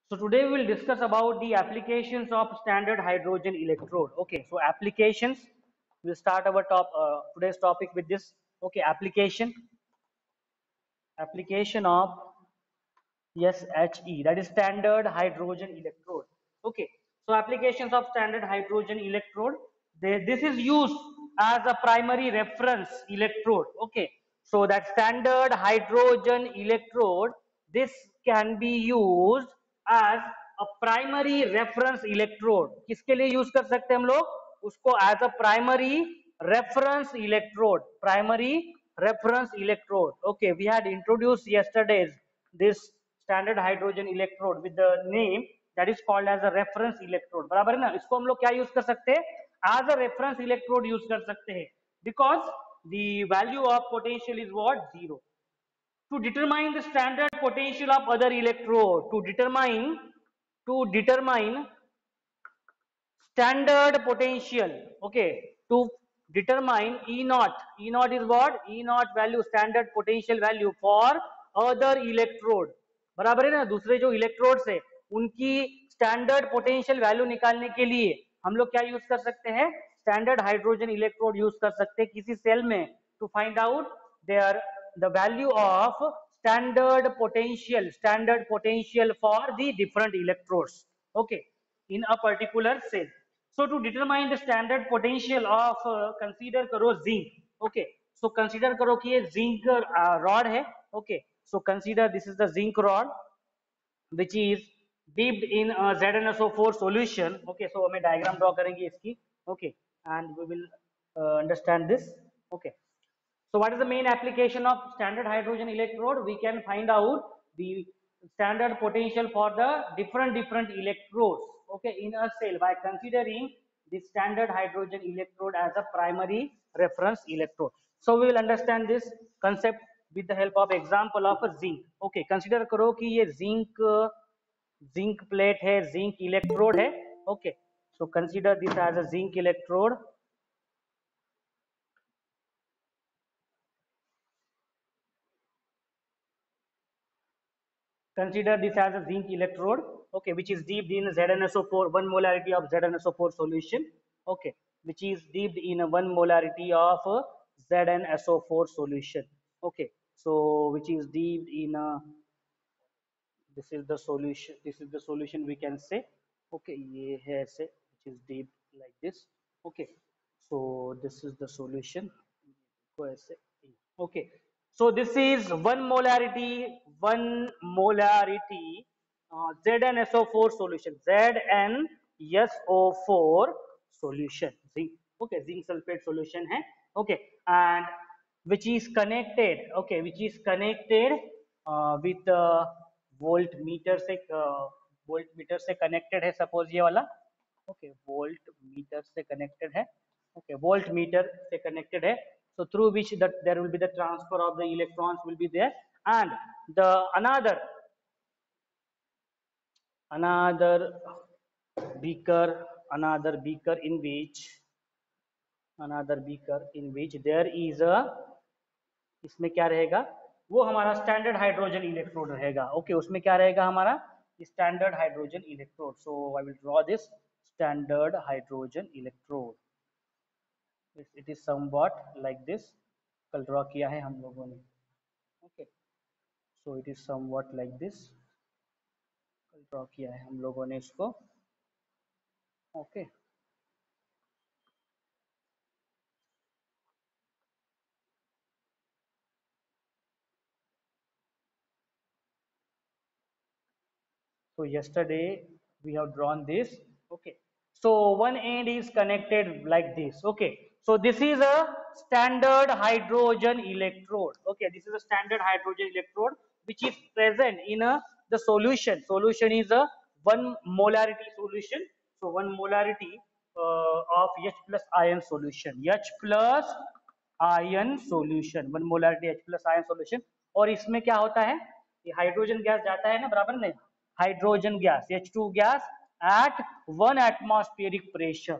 So today we will discuss about the applications of standard hydrogen electrode. Okay, so applications. We'll start our today's topic with this. Okay, application of SHE, that is standard hydrogen electrode. Okay, so applications of standard hydrogen electrode. This is used as a primary reference electrode. Okay, so that standard hydrogen electrode, this can be used as a primary reference electrode. किसके लिए use कर सकते हैं हम लोग उसको as a primary reference electrode. Okay, we had introduced yesterday's this standard hydrogen electrode with the name that is called as a reference electrode. बराबर है ना, इसको हम लोग क्या यूज कर सकते हैं as a reference electrode use कर सकते हैं because the value of potential is what, zero. To determine the standard potential of other electrode, to determine standard potential. Okay, to determine E naught is what, E naught value, standard potential value for other electrode. बराबर है ना, दूसरे जो electrodes है उनकी standard potential value निकालने के लिए हम लोग क्या यूज कर सकते हैं, स्टैंडर्ड हाइड्रोजन इलेक्ट्रोड यूज कर सकते हैं किसी सेल में to find out there the value of standard potential for the different electrodes. Okay, in a particular cell. So to determine the standard potential of consider करो zinc. Okay, so consider करो कि ये zinc rod है. Okay, so consider this is the zinc rod which is dipped in a ZnSO4 solution. Okay, so हमें diagram draw करेंगे इसकी. Okay, and we will understand this. Okay, so what is the main application of standard hydrogen electrode? We can find out the standard potential for the different electrodes, okay, in a cell by considering the standard hydrogen electrode as a primary reference electrode. So we will understand this concept with the help of example of a zinc. Okay, consider करो कि ये zinc plate है, zinc electrode है. Okay, so consider this as a zinc electrode. Consider this as a zinc electrode, okay, which is dipped in ZnSO4, 1 molarity of ZnSO4 solution, okay, which is dipped in a 1 molarity of ZnSO4 solution, okay, so which is dipped in a, this is the solution we can say, okay, ये है ऐसे, which is dipped like this, okay, so this is the solution, okay, so this is 1 molarity ZnSO4 solution, ZnSO4 solution, zinc, okay, zinc sulfate solution है, okay, and which is connected, okay, which is connected with voltmeter से connected है, suppose ये वाला, okay, voltmeter से connected है, okay, voltmeter से connected है, so through which that there will be the transfer of the electrons will be there, and the another beaker in which there is a, इसमें क्या रहेगा, वो हमारा स्टैंडर्ड हाइड्रोजन इलेक्ट्रोड रहेगा. Okay, उसमें क्या रहेगा हमारा standard hydrogen electrode. So I will draw this standard hydrogen electrode. It is somewhat like this, कल ड्रॉ किया है हम लोगों ने. Okay, so it is somewhat like this, कल ड्रॉ किया है हम लोगों ने इसको. Okay, so yesterday we have drawn this. Okay, so one end is connected like this. Okay, so this is a standard hydrogen electrode. Okay, this is a standard hydrogen electrode which is present in the solution. Solution is a 1 molarity solution. So 1 molarity of H plus ion solution. H plus ion solution, 1 molarity H plus ion solution. और इसमें क्या होता है, ये hydrogen gas जाता है ना, बराबर नहीं, hydrogen gas H2 gas at 1 atmospheric pressure,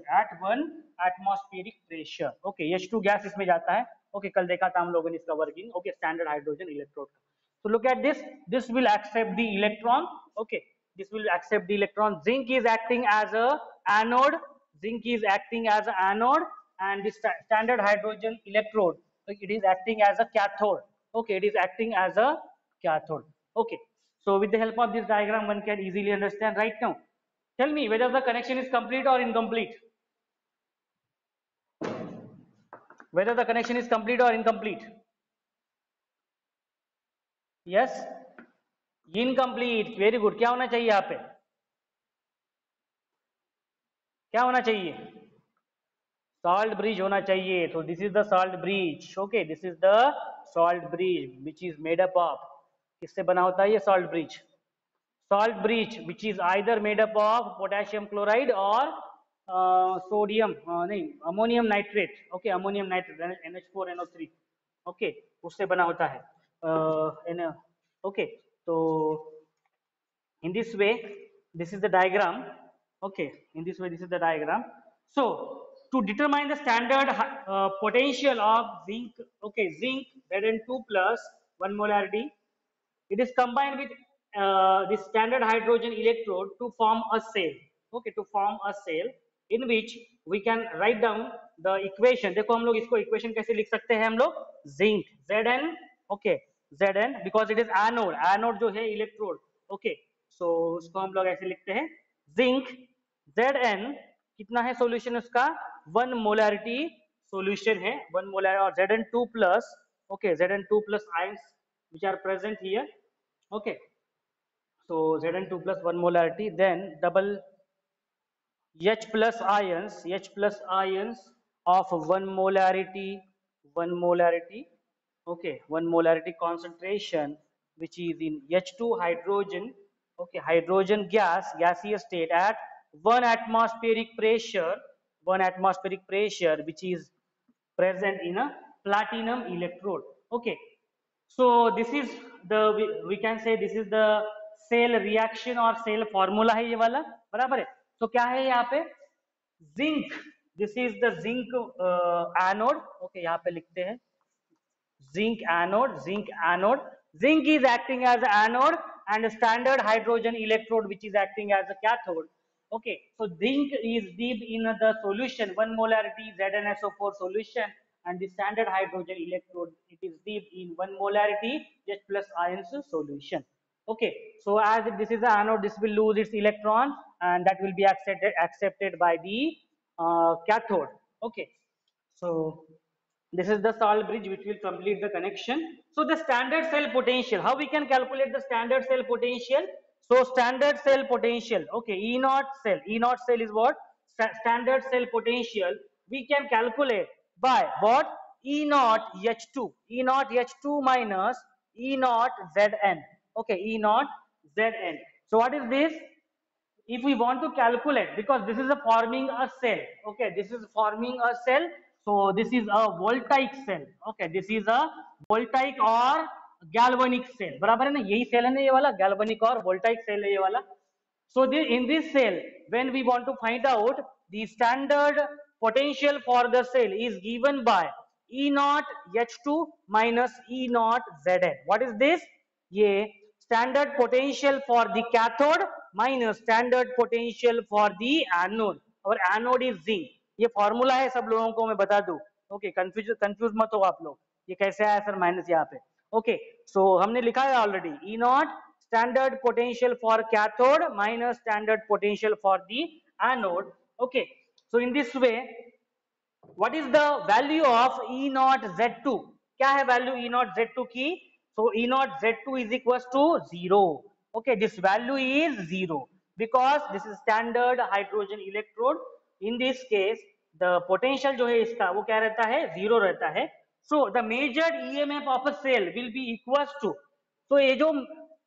okay, H2 gas इसमें जाता है. ओके, कल देखा था हम लोगों ने इसका working. Okay, standard hydrogen electrode का. So look at this will accept the electron. Okay, this will accept the electron. Zinc is acting as a anode. Zinc is acting as a anode, and the standard hydrogen electrode, it is acting as a cathode. Okay, it is acting as a cathode. Okay, so with the help of this diagram, one can easily understand. Right now, tell me whether the connection is complete or incomplete. Whether the connection is complete or incomplete. Yes, incomplete. Very good. क्या होना चाहिए यहाँ पे? क्या होना चाहिए? Salt bridge होना चाहिए. तो this is the salt bridge. Okay, this is the salt bridge which is made up of. किससे बना होता है ये salt bridge? Salt bridge which is either made up of potassium chloride और सोडियम नहीं ammonium nitrate. Okay, ammonium nitrate NH4NO3. Okay, उससे बना होता है. ओके, तो in this way this is the diagram. Okay, in this way this is the diagram. So to determine the standard potential of zinc, okay, zinc Zn2 plus 1 molarity, it is combined with the standard hydrogen electrode to form a cell. Okay, to form a cell in which we can write down the equation. देखो हम लोग इसको equation कैसे लिख सकते हैं हम लोग? Zinc Zn, okay, Zn because it is anode. Anode जो है electrode. Okay, so उसको हम लोग ऐसे लिखते हैं zinc Zn. कितना है solution उसका? 1 molarity solution है, 1 molar. और Zn2 plus, okay, Zn2 plus ions which are present here. Okay, so Zn2 plus 1 molarity, then double H plus ions of 1 molarity, 1 molarity. Okay, 1 molarity concentration which is in H2 hydrogen. Okay, hydrogen gas, gaseous state at 1 atmospheric pressure, 1 atmospheric pressure which is present in a platinum electrode. Okay, so this is the, we can say this is the cell reaction or cell formula है ये वाला. बराबर है. तो क्या है यहाँ पे? Zinc, this is the zinc anode. Okay, यहाँ पे लिखते हैं zinc anode, zinc anode. Zinc is acting as an anode and a standard hydrogen electrode which is acting as a cathode. Okay, so zinc is deep in the solution, 1 molarity ZnSO4 solution, and the standard hydrogen electrode, it is deep in 1 molarity H plus ions solution. Okay, so as this is the anode, this will lose its electron and that will be accepted by the cathode. Okay, so this is the salt bridge which will complete the connection. So the standard cell potential, how we can calculate the standard cell potential? So standard cell potential, okay, E naught cell is what? Standard cell potential we can calculate by what? E naught H2 minus E naught Zn. Okay, E naught Zn. So what is this? If we want to calculate, because this is a forming a cell, okay, this is forming a cell, so this is a voltaic cell. Okay, this is a voltaic or galvanic cell. बराबर है ना, यही cell है ना ये वाला, galvanic और voltaic cell है ये वाला. So in this cell, when we want to find out the standard potential for the cell is given by E naught H2 minus E naught Zn. What is this? ये standard potential for the cathode minus standard potential for the anode. और anode is zinc. ये formula है, सब लोगों को मैं बता दूं. ओके, कंफ्यूज मत हो आप लोग, ये कैसे आया सर माइनस यहाँ पे. ओके, सो हमने लिखा है already, E not standard potential for cathode minus standard potential for the anode. Okay, so in this way, what is the value of E naught Z2? क्या है value E naught Z2 की? So E naught Z2 is equals to 0. Okay, this value is 0 because this is standard hydrogen electrode. In this case, the potential जो है इसका वो क्या रहता है? 0 रहता है. So the measured EMF of a cell will be equals to, so ये जो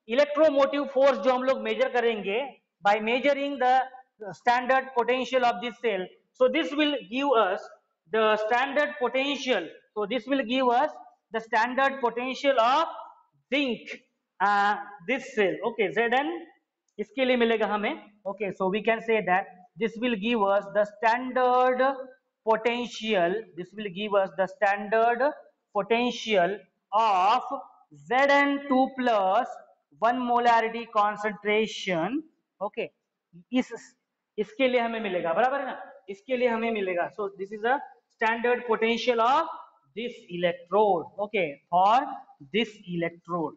इलेक्ट्रोमोटिव फोर्स जो हम लोग मेजर करेंगे by measuring the standard potential of this cell, so this will give us the standard potential, so this will give us the standard potential of zinc this cell. Okay, Zn इसके लिए मिलेगा हमें. Okay, so we can say that this will give us the standard potential, this will give us the standard potential of Zn2 plus 1 molarity concentration okay इस इसके लिए हमें मिलेगा, बराबर है ना, इसके लिए हमें मिलेगा. सो this is a standard potential of this electrode, okay, for this electrode,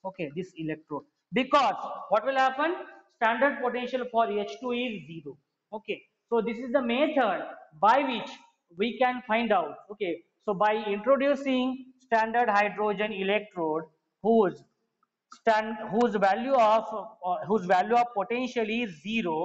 okay, this electrode, because what will happen, standard potential for H2 is 0, okay. So this is the method by which we can find out, okay. So by introducing standard hydrogen electrode whose whose value of potential is 0,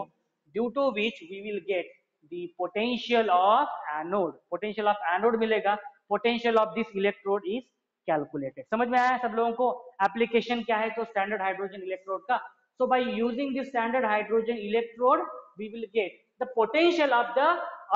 due to which we will get the potential of anode. Potential of anode मिलेगा. Potential of this electrode is calculated. समझ में आया सब लोगों को? Application क्या है तो स्टैंडर्ड हाइड्रोजन इलेक्ट्रोड का. So by using this standard hydrogen electrode we will get the potential of the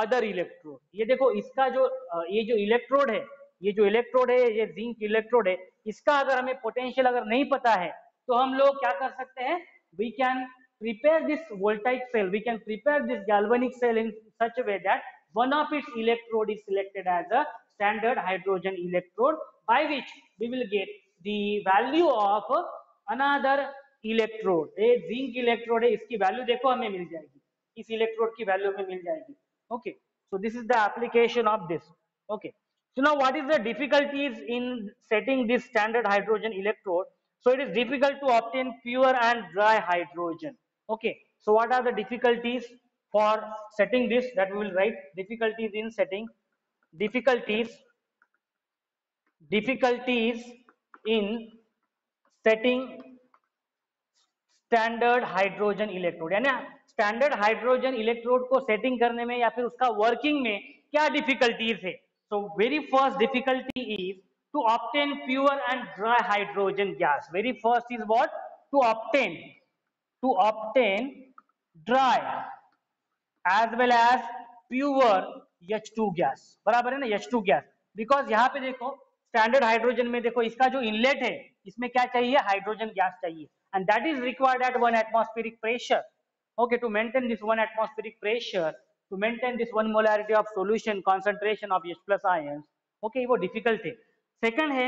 other electrode. ये देखो इसका जो ये जो इलेक्ट्रोड है, ये जो इलेक्ट्रोड है, ये जिंक इलेक्ट्रोड है, इसका अगर हमें पोटेंशियल अगर नहीं पता है तो हम लोग क्या कर सकते हैं, we can prepare this voltaic cell, we can prepare this galvanic cell in such a way that one of its electrode is selected as a standard hydrogen electrode, by which we will get the value of another electrode. ये zinc electrode है, इसकी value देखो हमें मिल जाएगी, इस electrode की value हमें मिल जाएगी. Okay, so this is the application of this. Okay, so now what is the difficulties in setting this standard hydrogen electrode? So it is difficult to obtain pure and dry hydrogen. Okay, so what are the difficulties for setting this? That we will write difficulties in setting, difficulties in setting standard hydrogen electrode. यानी standard hydrogen electrode को setting करने में या फिर उसका working में क्या difficulties है. So very first difficulty is to obtain pure and dry hydrogen gas. Very first is what, to obtain dry as well as pure H2 gas. बराबर है ना, H2 गैस. बिकॉज यहाँ पे देखो स्टैंडर्ड हाइड्रोजन में देखो इसका जो इनलेट है इसमें क्या चाहिए, हाइड्रोजन गैस चाहिए, and that is required at 1 atmospheric pressure. Okay, to maintain this 1 atmospheric pressure, to maintain this 1 molarity of solution concentration of H plus ions, okay, वो difficult है. Second है,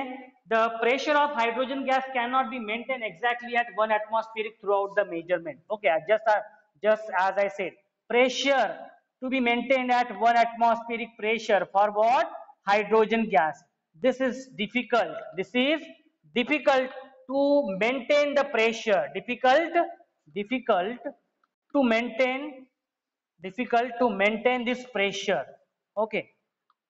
the pressure of hydrogen gas cannot be maintained exactly at 1 atmospheric throughout the measurement. Okay, just as I said, pressure to be maintained at 1 atmospheric pressure for what, hydrogen gas. This is difficult. This is difficult to maintain the pressure, difficult to maintain this pressure. Okay,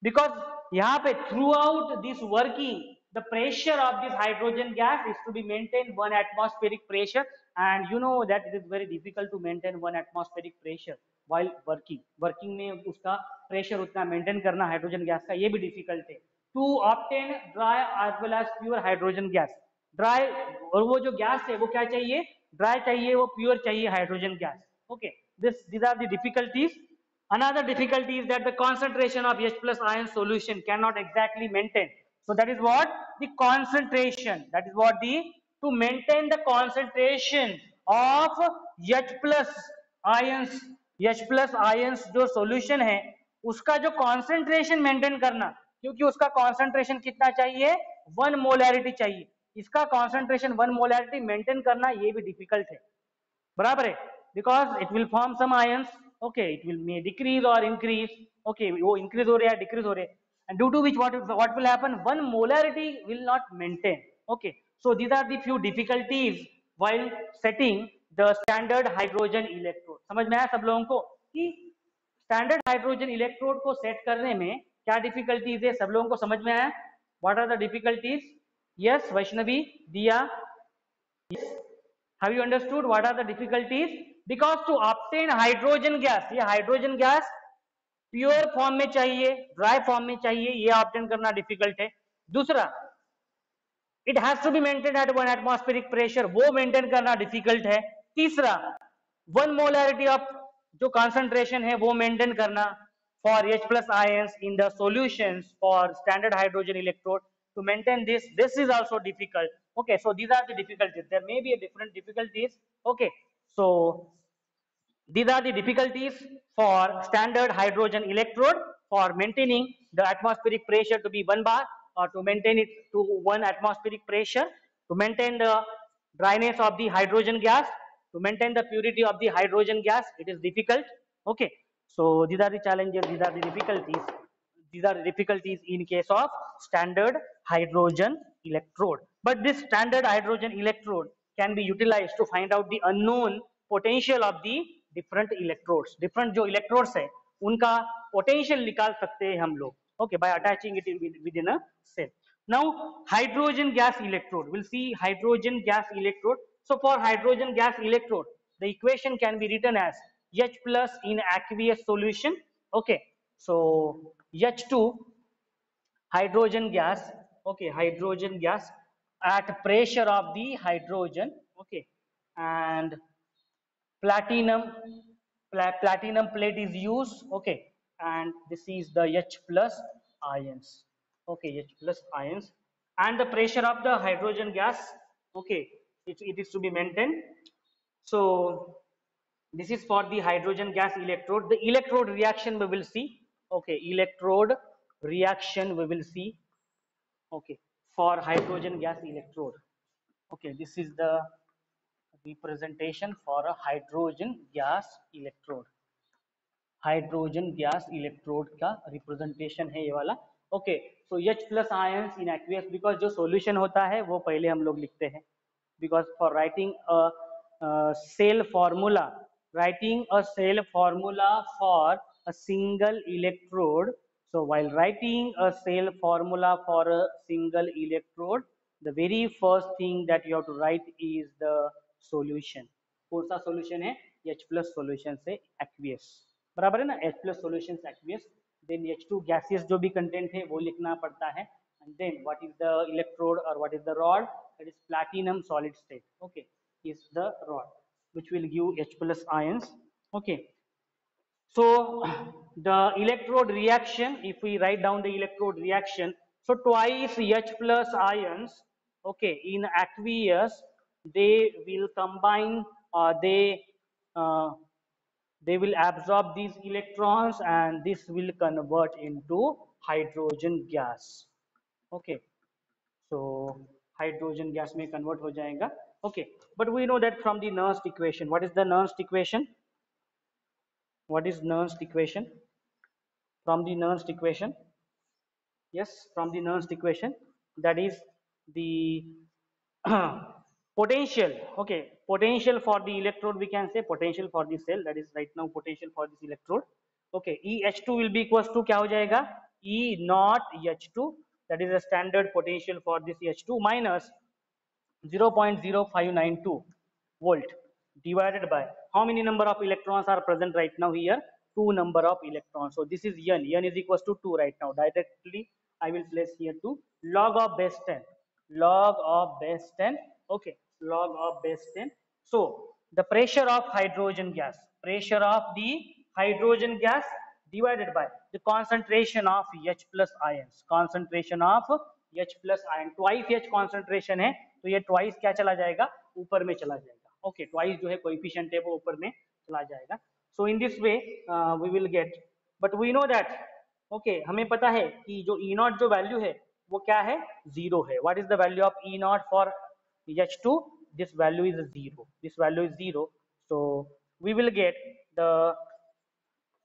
because यहाँ पे throughout this working the pressure of this hydrogen gas is to be maintained 1 atmospheric pressure, and you know that it is very difficult to maintain 1 atmospheric pressure while working में उसका pressure उतना maintain करना hydrogen gas का, ये भी difficult है. To obtain dry as well as pure hydrogen gas, dry और वो जो गैस है वो क्या चाहिए, ड्राई चाहिए, वो प्योर चाहिए hydrogen gas. Okay, these are the difficulties. Another difficulty is that the concentration of H plus ion solution cannot exactly maintain. So that is what the concentration, that is what the, to maintain the concentration of H plus ions जो solution है उसका जो concentration maintain करना, क्योंकि उसका concentration कितना चाहिए, 1 molarity चाहिए, इसका concentration 1 molarity maintain करना ये भी difficult है. बराबर है, because it will form some ions. Okay, it will may decrease or increase. Okay, वो increase हो रहा है, decrease हो रहा है, and due to which what will happen, 1 molarity will not maintain. Okay, so these are the few difficulties while setting the standard hydrogen electrode. समझ में आया सब लोगों को कि standard hydrogen electrode को set करने में क्या difficulties है, सब लोगों को समझ में आया? What are the difficulties? Yes, Vaishnavi, Diya, yes. Have you understood what are the difficulties? Because to obtain hydrogen gas, ये hydrogen gas pure form में चाहिए, dry form में चाहिए, ये obtain करना difficult है. दूसरा, it has to be maintained at 1 atmospheric pressure, वो maintain करना difficult है. तीसरा, 1 molarity of जो concentration है वो maintain करना for H plus ions in the solutions for standard hydrogen electrode, to maintain this is also difficult. Okay, so these are the difficulties. There may be a different difficulties. Okay, so these are the difficulties for standard hydrogen electrode for maintaining the atmospheric pressure to be 1 bar, or to maintain it to 1 atmospheric pressure, to maintain the dryness of the hydrogen gas, To maintain the purity of the hydrogen gas, it is difficult. Okay, so these are the challenges, these are the difficulties. These are the difficulties in case of standard hydrogen electrode. But this standard hydrogen electrode can be utilized to find out the unknown potential of the different electrodes. Different जो electrodes है, उनका potential निकाल सकते हैं हम लोग. Okay, by attaching it within a cell. Now, hydrogen gas electrode. We'll see hydrogen gas electrode. So for hydrogen gas electrode, the equation can be written as H plus in aqueous solution. Okay, so H2 hydrogen gas. Okay, hydrogen gas at pressure of the hydrogen. Okay, and platinum platinum plate is used. Okay, and this is the H plus ions. Okay, H plus ions, and the pressure of the hydrogen gas. Okay, it is to be maintained. So this is for the hydrogen gas electrode. The electrode reaction we will see. Okay, electrode reaction we will see. Okay, for hydrogen gas electrode. Okay, this is the representation for a hydrogen gas electrode. Hydrogen gas electrode का representation है ये वाला. Okay, so H plus ions in aqueous, because जो solution होता है वो पहले हम लोग लिखते हैं, because for writing cell formula, writing a cell formula for a single electrode. So while writing a cell formula for a single electrode, the very first thing that you have to write is the solution. कौन सा solution है? H plus solution से aqueous. बराबर है ना, H plus solution से aqueous. Then H2 gaseous जो भी content है वो लिखना पड़ता है. And then what is the electrode or what is the rod? That is platinum solid state. Okay, is the rod which will give H plus ions. Okay, so the electrode reaction, if we write down the electrode reaction, so twice H plus ions, okay, in aqueous, they will combine, they will absorb these electrons and this will convert into hydrogen gas. Okay, so hydrogen gas may convert ho jayega. Okay, but we know that from the Nernst equation. What is the Nernst equation? What is Nernst equation? From the Nernst equation, yes, from the Nernst equation, that is the potential. Okay, potential for the electrode, we can say potential for the cell, that is right now potential for this electrode. Okay, EH2 will be equals to क्या हो जाएगा? E naught H2, that is a standard potential for this H2, minus 0.0592 volt divided by how many number of electrons are present right now here? 2 number of electrons. So this is n. N is equals to 2 right now. Directly I will place here 2 log of base 10. Log of base 10. Okay, log of base 10. So the pressure of hydrogen gas, pressure of the hydrogen gas divided by the concentration of H plus ions, concentration of H plus ion. Twice H concentration है, तो ये twice क्या चला जाएगा? ऊपर में चला जाएगा. Okay, twice जो है coefficient है वो ऊपर में चला जाएगा. So in this way we will get, but we know that, okay, हमें पता है कि जो E naught जो value है वो क्या है? 0 है. What is the value of E naught for H2? This value is 0. This value is 0. So we will get the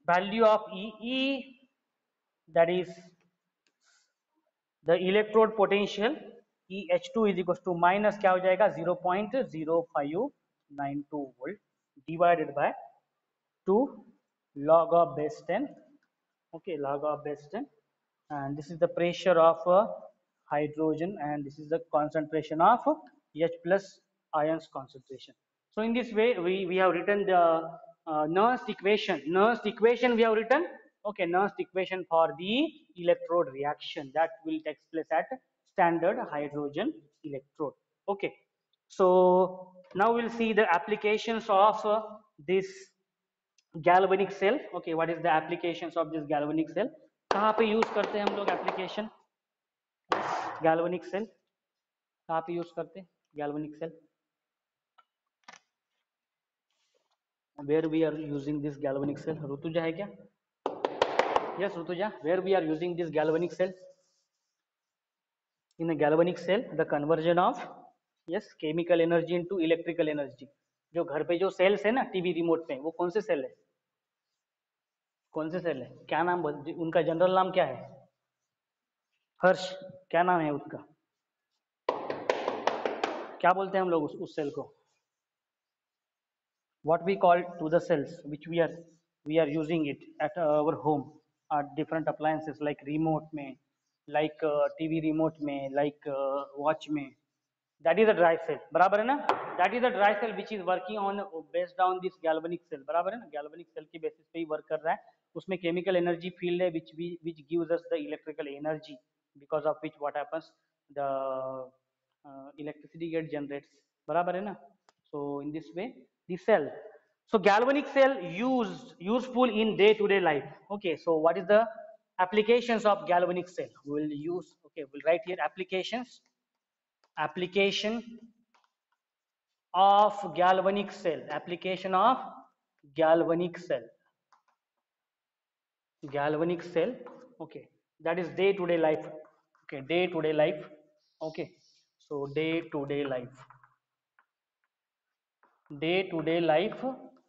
value of E, that is the electrode potential EH2 is equals to minus क्या हो जाएगा? 0.0592 volt divided by 2 log of base 10. Okay, log of base 10, and this is the pressure of hydrogen, and this is the concentration of H plus ions concentration. So in this way we have written the Nernst equation. Nernst equation we have written. Okay, Nernst equation for the electrode reaction that will take place at standard hydrogen electrode. Okay, so now we'll see the applications of this galvanic cell. Okay, what is the applications of this galvanic cell? कहाँ पे use करते हैं हम लोग application? Galvanic cell कहाँ पे use करते हैं? Galvanic cell. Where we are using this galvanic cell? Rutuja है क्या? Yes, Rutuja. Where we are using this galvanic cell? In a galvanic cell, the conversion of, yes, chemical energy into electrical energy. जो घर पे जो sales है ना TV remote में, वो कौन से सेल है? कौन से सेल है? क्या नाम बोल, उनका जनरल नाम क्या है? हर्ष, क्या नाम है उसका? क्या बोलते हैं हम लोग उस सेल को? What we call to the cells which we are using it at our home, are different appliances like remote में, like TV remote में, like watch में, that is a dry cell, बराबर है ना? That is a dry cell which is working on based on this galvanic cell, बराबर है ना? galvanic cell की basis पे ही work कर रहा है, उसमें chemical energy field है which gives us the electrical energy, because of which what happens, the electricity get generates, बराबर है ना? So in this way the cell, so galvanic cell useful in day to day life. Okay, so what is the applications of galvanic cell? We'll use, okay, we'll write here application of galvanic cell, application of galvanic cell, okay, that is day to day life. Okay, day to day life. Okay, so day to day life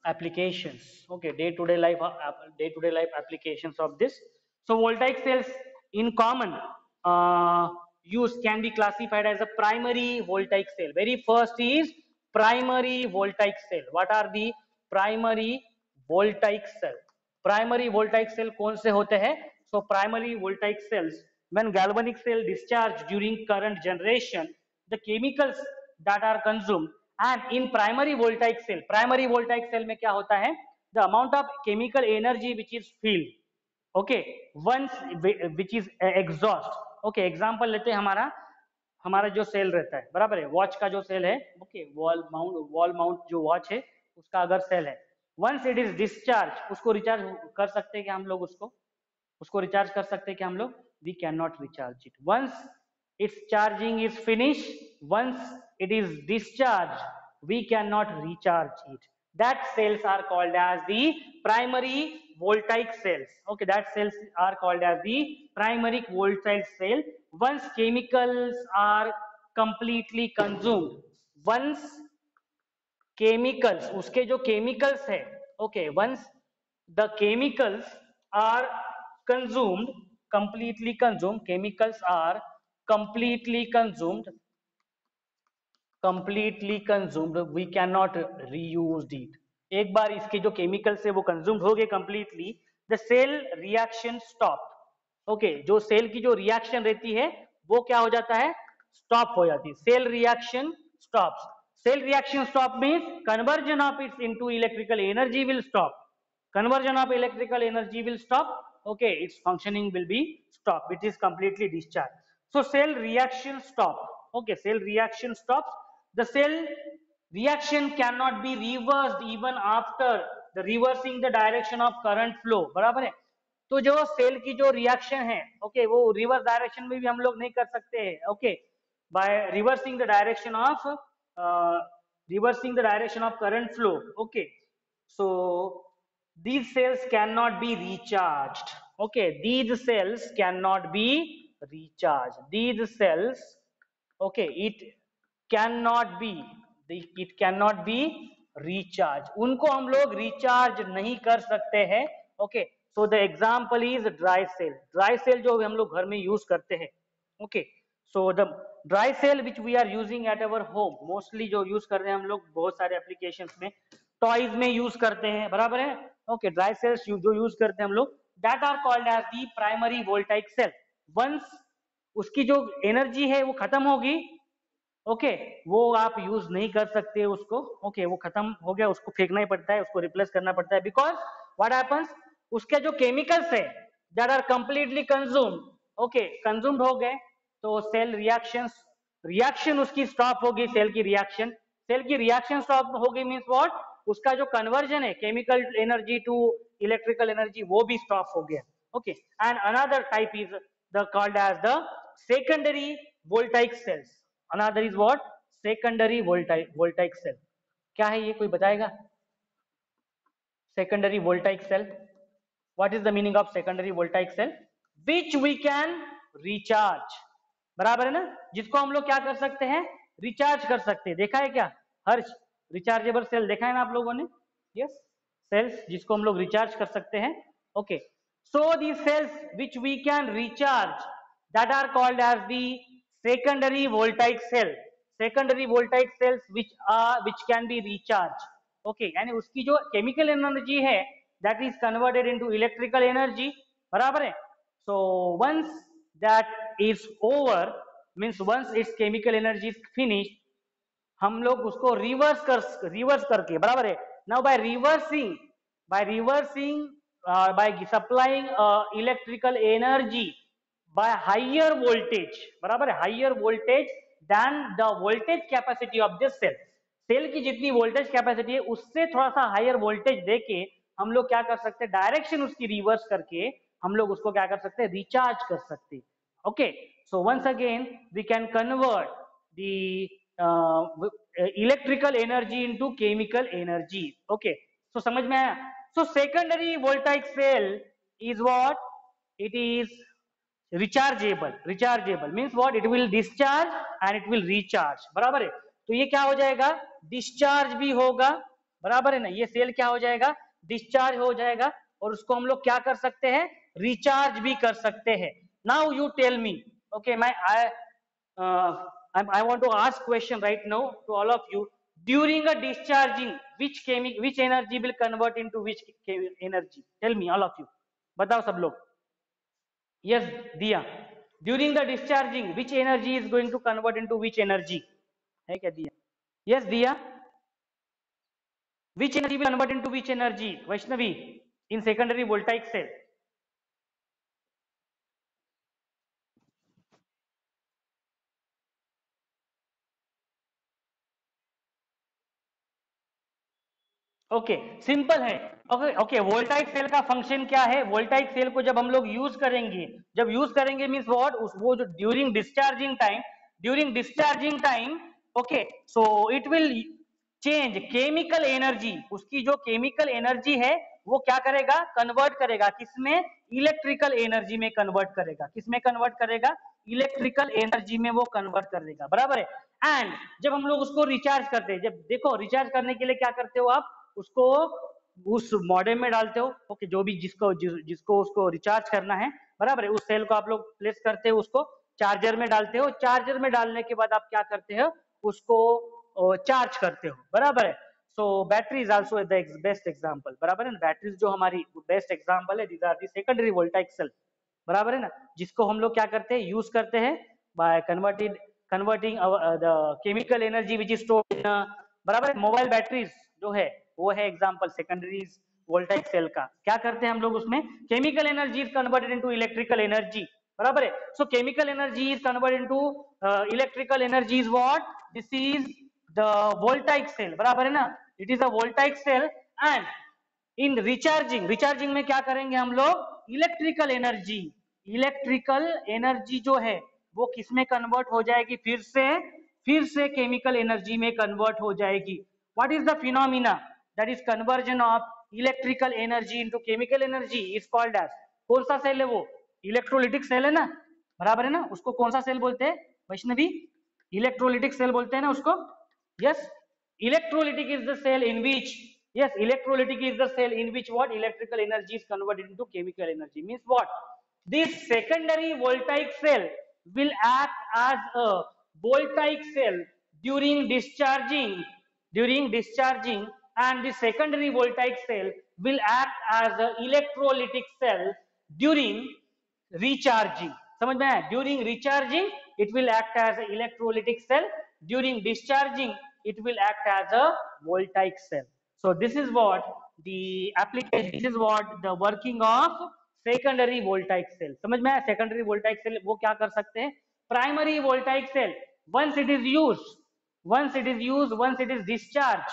applications. Okay, day to day life applications of this. So voltaic cells in common use can be classified as a primary voltaic cell. Very first is primary voltaic cell. What are the primary voltaic cell? Primary voltaic cell कौन से होते हैं? So primary voltaic cells, when galvanic cell discharge during current generation, the chemicals that are consumed, and in primary voltaic cell में क्या होता है? The amount of chemical energy which is filled, okay, once which is exhaust. Okay, example लेते हैं, हमारा जो cell रहता है, बराबर है, वॉच का जो सेल है, ओके, वॉल माउंट जो वॉच है उसका अगर सेल है, वंस इट इज डिस्चार्ज, उसको रिचार्ज कर सकते हैं कि हम लोग उसको रिचार्ज कर सकते हैं कि हम लोग? We can not recharge it once its charging is finished. Once it is discharged, we cannot recharge it. That cells are called as the primary voltaic cells. Okay, that cells are called as the primary voltaic cell. Once chemicals are completely consumed, once chemicals, उसके जो chemicals है, okay, once the chemicals are consumed, completely consumed, chemicals are completely consumed, we cannot reuse it. एक बार इसके जो chemicals है वो consumed हो गए completely, the cell reaction stop. Okay, जो सेल की जो रिएक्शन रहती है वो क्या हो जाता है? स्टॉप हो जाती है. Cell reaction stops. Cell reaction stop means conversion of its into electrical energy will stop. Conversion of electrical energy will stop. Okay, its functioning will be stopped. It is completely discharged. So cell reaction stop. Okay, cell reaction stops. The cell reaction cannot be reversed even after the reversing the direction of current flow. बराबर है? तो जो cell की जो reaction है, okay, वो reverse direction में भी हम लोग नहीं कर सकते हैं. Okay, by reversing the direction of current flow. Okay, so these cells cannot be recharged. Okay, these cells cannot be recharged. These cells, okay, it cannot be recharged. उनको हम लोग रिचार्ज नहीं कर सकते हैं. Okay, so the example is dry cell. Dry cell जो हम लोग घर में यूज करते हैं. Okay, so the dry cell which we are using at our home, mostly जो यूज कर रहे हैं हम लोग बहुत सारे एप्लीकेशंस में, टॉयज में यूज करते हैं, बराबर है. ओके, ड्राई सेल्स जो यूज करते हैं हम लोग, that are called as the primary voltaic cell. Once उसकी जो एनर्जी है वो खत्म होगी, ओके, वो आप यूज नहीं कर सकते उसको. ओके, वो खत्म हो गया, उसको फेंकना ही पड़ता है, उसको रिप्लेस करना पड़ता है. बिकॉज व्हाट हैपेंस, उसके जो केमिकल्स है that are completely consumed, okay, consumed हो गए, तो सेल रिएक्शन उसकी स्टॉप होगी. सेल की रिएक्शन स्टॉप हो गई मींस व्हाट, उसका जो कन्वर्जन है chemical energy to electrical energy वो भी स्टॉप हो गया. Okay, and another type is the called as the secondary voltaic cells. Another is what? Secondary voltaic cell. क्या है ये, कोई बताएगा? Secondary voltaic cell. What is the meaning of secondary voltaic cell? Which we can recharge. बराबर है ना, जिसको हम लोग क्या कर सकते हैं? रिचार्ज कर सकते हैं. देखा है क्या हर्ष? रिचार्जेबल सेल देखा है ना आप लोगों ने? यस, सेल्स जिसको हम लोग रिचार्ज कर सकते हैं। Okay, so the cells which we can recharge that are called as the secondary voltaic cell. Secondary voltaic cells which can be recharge. Okay, यानी उसकी जो केमिकल एनर्जी है that is converted into electrical energy, बराबर है। So once that is over, means once its chemical energy is finished, हम लोग उसको reverse करके, बराबर है। Now by reversing by supplying electrical energy by higher voltage, बराबर है, higher voltage than the voltage capacity of this cell। Cell की जितनी वोल्टेज कैपेसिटी है उससे थोड़ा सा हायर वोल्टेज देके हम लोग क्या कर सकते हैं, डायरेक्शन उसकी रिवर्स करके हम लोग उसको क्या कर सकते हैं, रिचार्ज कर सकते हैं। Okay, so once again we can convert the electrical energy into chemical energy. Okay, so समझ में आया? So secondary voltaic cell is what? It is rechargeable। rechargeable means what? It will discharge and it will recharge, बराबर है। तो ये क्या हो जाएगा, डिस्चार्ज भी होगा, बराबर है ना। ये सेल क्या हो जाएगा, डिस्चार्ज हो जाएगा, और उसको हम लोग क्या कर सकते हैं, रिचार्ज भी कर सकते हैं। Now you tell me, okay, I want to ask question right now to all of you. During a discharging, which energy will convert into which energy? Tell me, all of you. बताओ सब लोग। Yes, दिया। During the discharging, which energy is going to convert into which energy? है क्या दिया? Yes, दिया। Which energy will convert into which energy? Vaishnavi, in secondary voltaic cell. Okay, simple है। Okay okay, voltaic cell का function क्या है? Voltaic cell को जब हम लोग यूज करेंगे, जब यूज करेंगे मींस व्हाट, वो जो during discharging time, okay, so it will change chemical energy. उसकी जो केमिकल एनर्जी है वो क्या करेगा, कन्वर्ट करेगा किसमें, इलेक्ट्रिकल एनर्जी में कन्वर्ट करेगा। किसमें कन्वर्ट करेगा, इलेक्ट्रिकल एनर्जी में वो कन्वर्ट करेगा, बराबर है। एंड जब हम लोग उसको रिचार्ज करते हैं, जब देखो रिचार्ज करने के लिए क्या करते हो आप, उसको उस मॉडेम में डालते हो। ओके, जो भी जिसको उसको रिचार्ज करना है, बराबर है, उस सेल को आप लोग प्लेस करते हो, उसको चार्जर में डालते हो। चार्जर में डालने के बाद आप क्या करते हो, उसको चार्ज करते हो, बराबर है। So battery is also the best example, बराबर है ना। बैटरीज जो हमारी बेस्ट एग्जांपल है, these are the secondary voltaic cell, बराबर है ना, जिसको हम लोग क्या करते हैं, यूज करते हैं by converting the chemical energy which is stored in, बराबर है। मोबाइल बैटरीज जो है वो है एग्जांपल सेकेंडरी वोल्टाइक सेल का। क्या करते हैं हम लोग उसमें, chemical energy is converted into electrical energy, बराबर है। So chemical energy is converted into electrical energy is what, this is the voltaic cell, बराबर है ना। It is a voltaic cell. And in recharging में क्या करेंगे हम लोग, इलेक्ट्रिकल एनर्जी जो है वो किसमें कन्वर्ट हो जाएगी, फिर से केमिकल एनर्जी में कन्वर्ट हो जाएगी। What is the phenomena, that is conversion of electrical energy into chemical energy, is called as, कौन सा सेल है वो, इलेक्ट्रोलिटिक सेल है ना, बराबर है ना। उसको कौन सा सेल बोलते हैं वैष्णवी, इलेक्ट्रोलिटिक सेल बोलते हैं ना उसको। Yes, electrolytic is the cell in which, yes, electrolytic is the cell in which what, electrical energy is converted into chemical energy. Means what, this secondary voltaic cell will act as a voltaic cell during discharging, and the secondary voltaic cell will act as a electrolytic cell during recharging। समझ में आया, during recharging it will act as a electrolytic cell, during discharging it will act as a voltaic cell। So this is what the application, this is what the working of secondary voltaic cell। समझ में आया, secondary voltaic cell वो क्या कर सकते हैं, primary voltaic cell once it is once it is discharged,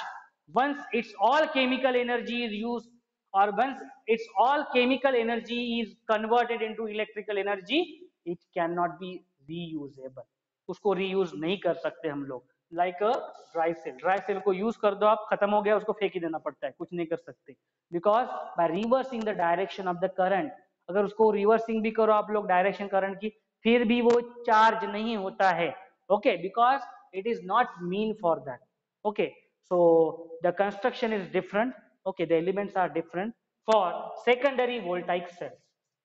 once its all chemical energy is used, or once its all chemical energy is converted into electrical energy, it cannot be reusable। उसको reuse नहीं कर सकते हम लोग। Like a dry cell को use कर दो आप, खत्म हो गया, उसको फेंक ही देना पड़ता है, कुछ नहीं कर सकते। Because by reversing the direction of the current, अगर उसको रिवर्सिंग भी करो आप लोग डायरेक्शन करंट की, फिर भी वो चार्ज नहीं होता है। Okay, because it is not mean for that. Okay, So the construction is different. Okay, the elements are different for secondary voltaic cells.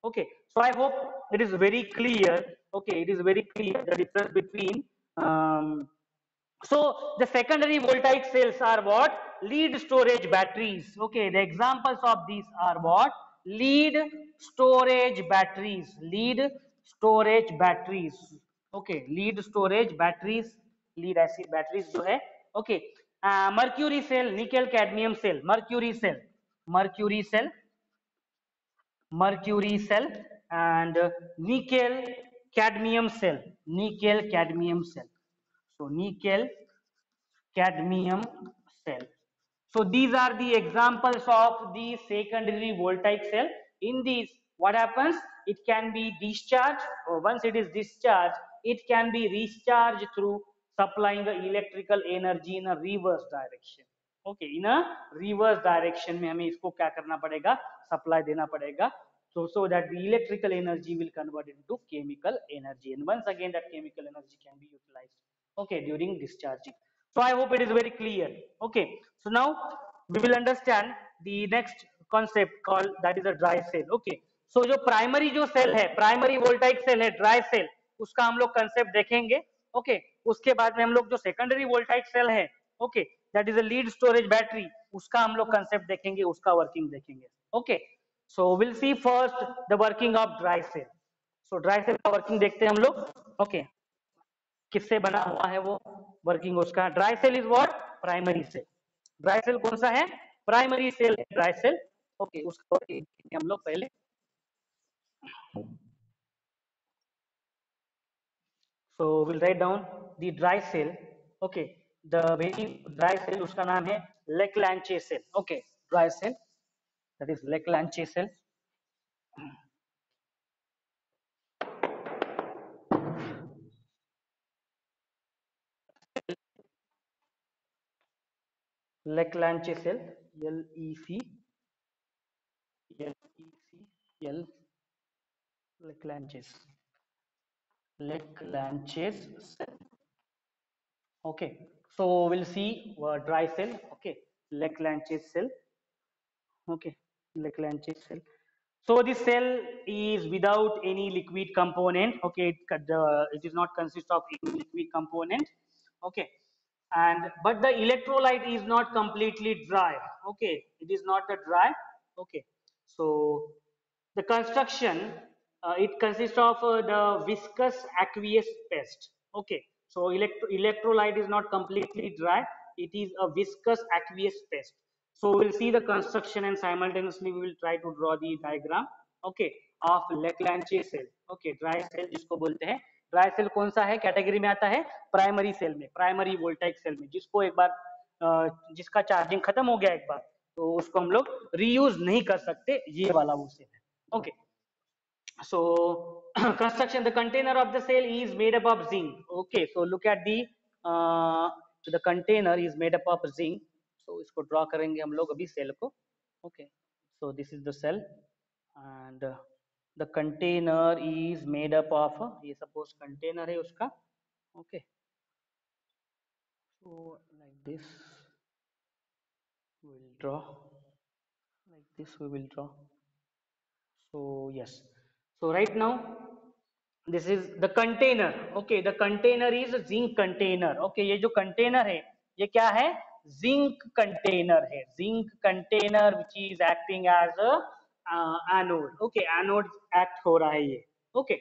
Okay, so I hope it is very clear. Okay, it is very clear the difference between so the secondary voltaic cells are what? Lead storage batteries. Okay, the examples of these are what? Lead storage batteries. Lead storage batteries. Okay, lead storage batteries. Lead acid batteries जो है. Okay, mercury cell, nickel cadmium cell, mercury cell, mercury cell, mercury cell, and nickel cadmium cell, nickel cadmium cell. So nickel cadmium cell. So these are the examples of the secondary voltaic cell. In these, what happens? It can be discharged, or once it is discharged, it can be recharged through supplying the electrical energy in a reverse direction. Okay, in a reverse direction में हमें इसको क्या करना पड़ेगा? Supply देना पड़ेगा. So that the electrical energy will convert into chemical energy, and once again that chemical energy can be utilized. Okay, during discharging. So I hope it is very clear. Okay, so now we will understand the next concept called, that is a dry cell. Okay, so जो primary जो cell है, primary voltaic cell है, dry cell, उसका हम लोग concept देखेंगे. Okay, उसके बाद में हम लोग जो secondary voltaic cell है, okay, that is a lead storage battery, उसका हम लोग concept देखेंगे, उसका working देखेंगे. Okay, so we'll see first the working of dry cell. So dry cell का working देखते हैं हम लोग. Okay, किससे बना हुआ है वो वर्किंग उसका? Dry cell is what? Primary cell. Dry cell कौन सा है? प्राइमरी सेल है ड्राई सेल. ओके, उसको हम लोग पहले. So will write down the dry cell. Okay, the very dry cell उसका नाम है Leclanche cell. Okay, dry cell that is Leclanche cell. Leclanche cell, L Leclanches, Leclanches cell. Okay, so we'll see dry cell. Okay, Leclanches cell. Okay, Leclanches cell. So this cell is without any liquid component. Okay, it is not consist of any liquid component. Okay, and but the electrolyte is not completely dry. Okay, it is not a dry. Okay, so the construction, it consists of the viscous aqueous paste. Okay, so electrolyte is not completely dry. It is a viscous aqueous paste. So we'll see the construction and simultaneously we will try to draw the diagram. Okay, of Leclanche cell. Okay, dry cell जिसको बोलते हैं. Dry cell कौन सा है? Category में आता है primary cell में, प्राइमरी वोल्टाइक सेल में, जिसको एक बार जिसका चार्जिंग खत्म हो गया एक बार, तो उसको हम लोग रीयूज नहीं कर सकते, ये वाला वो सेल है. Okay, so construction, the container of the cell is made up of zinc. Okay, so look at the container is made up of zinc. So इसको draw करेंगे हम लोग अभी सेल को. Okay, so this is the cell and the container is made up of ये suppose container है उसका. Okay, so like this we will draw, like this we will draw. So yes, so right now this is the container. Okay, the container is a zinc container. Okay, ये जो container है ये क्या है? Zinc container है. Zinc container which is acting as a anode. Okay, anode act हो रहा है ये. Okay,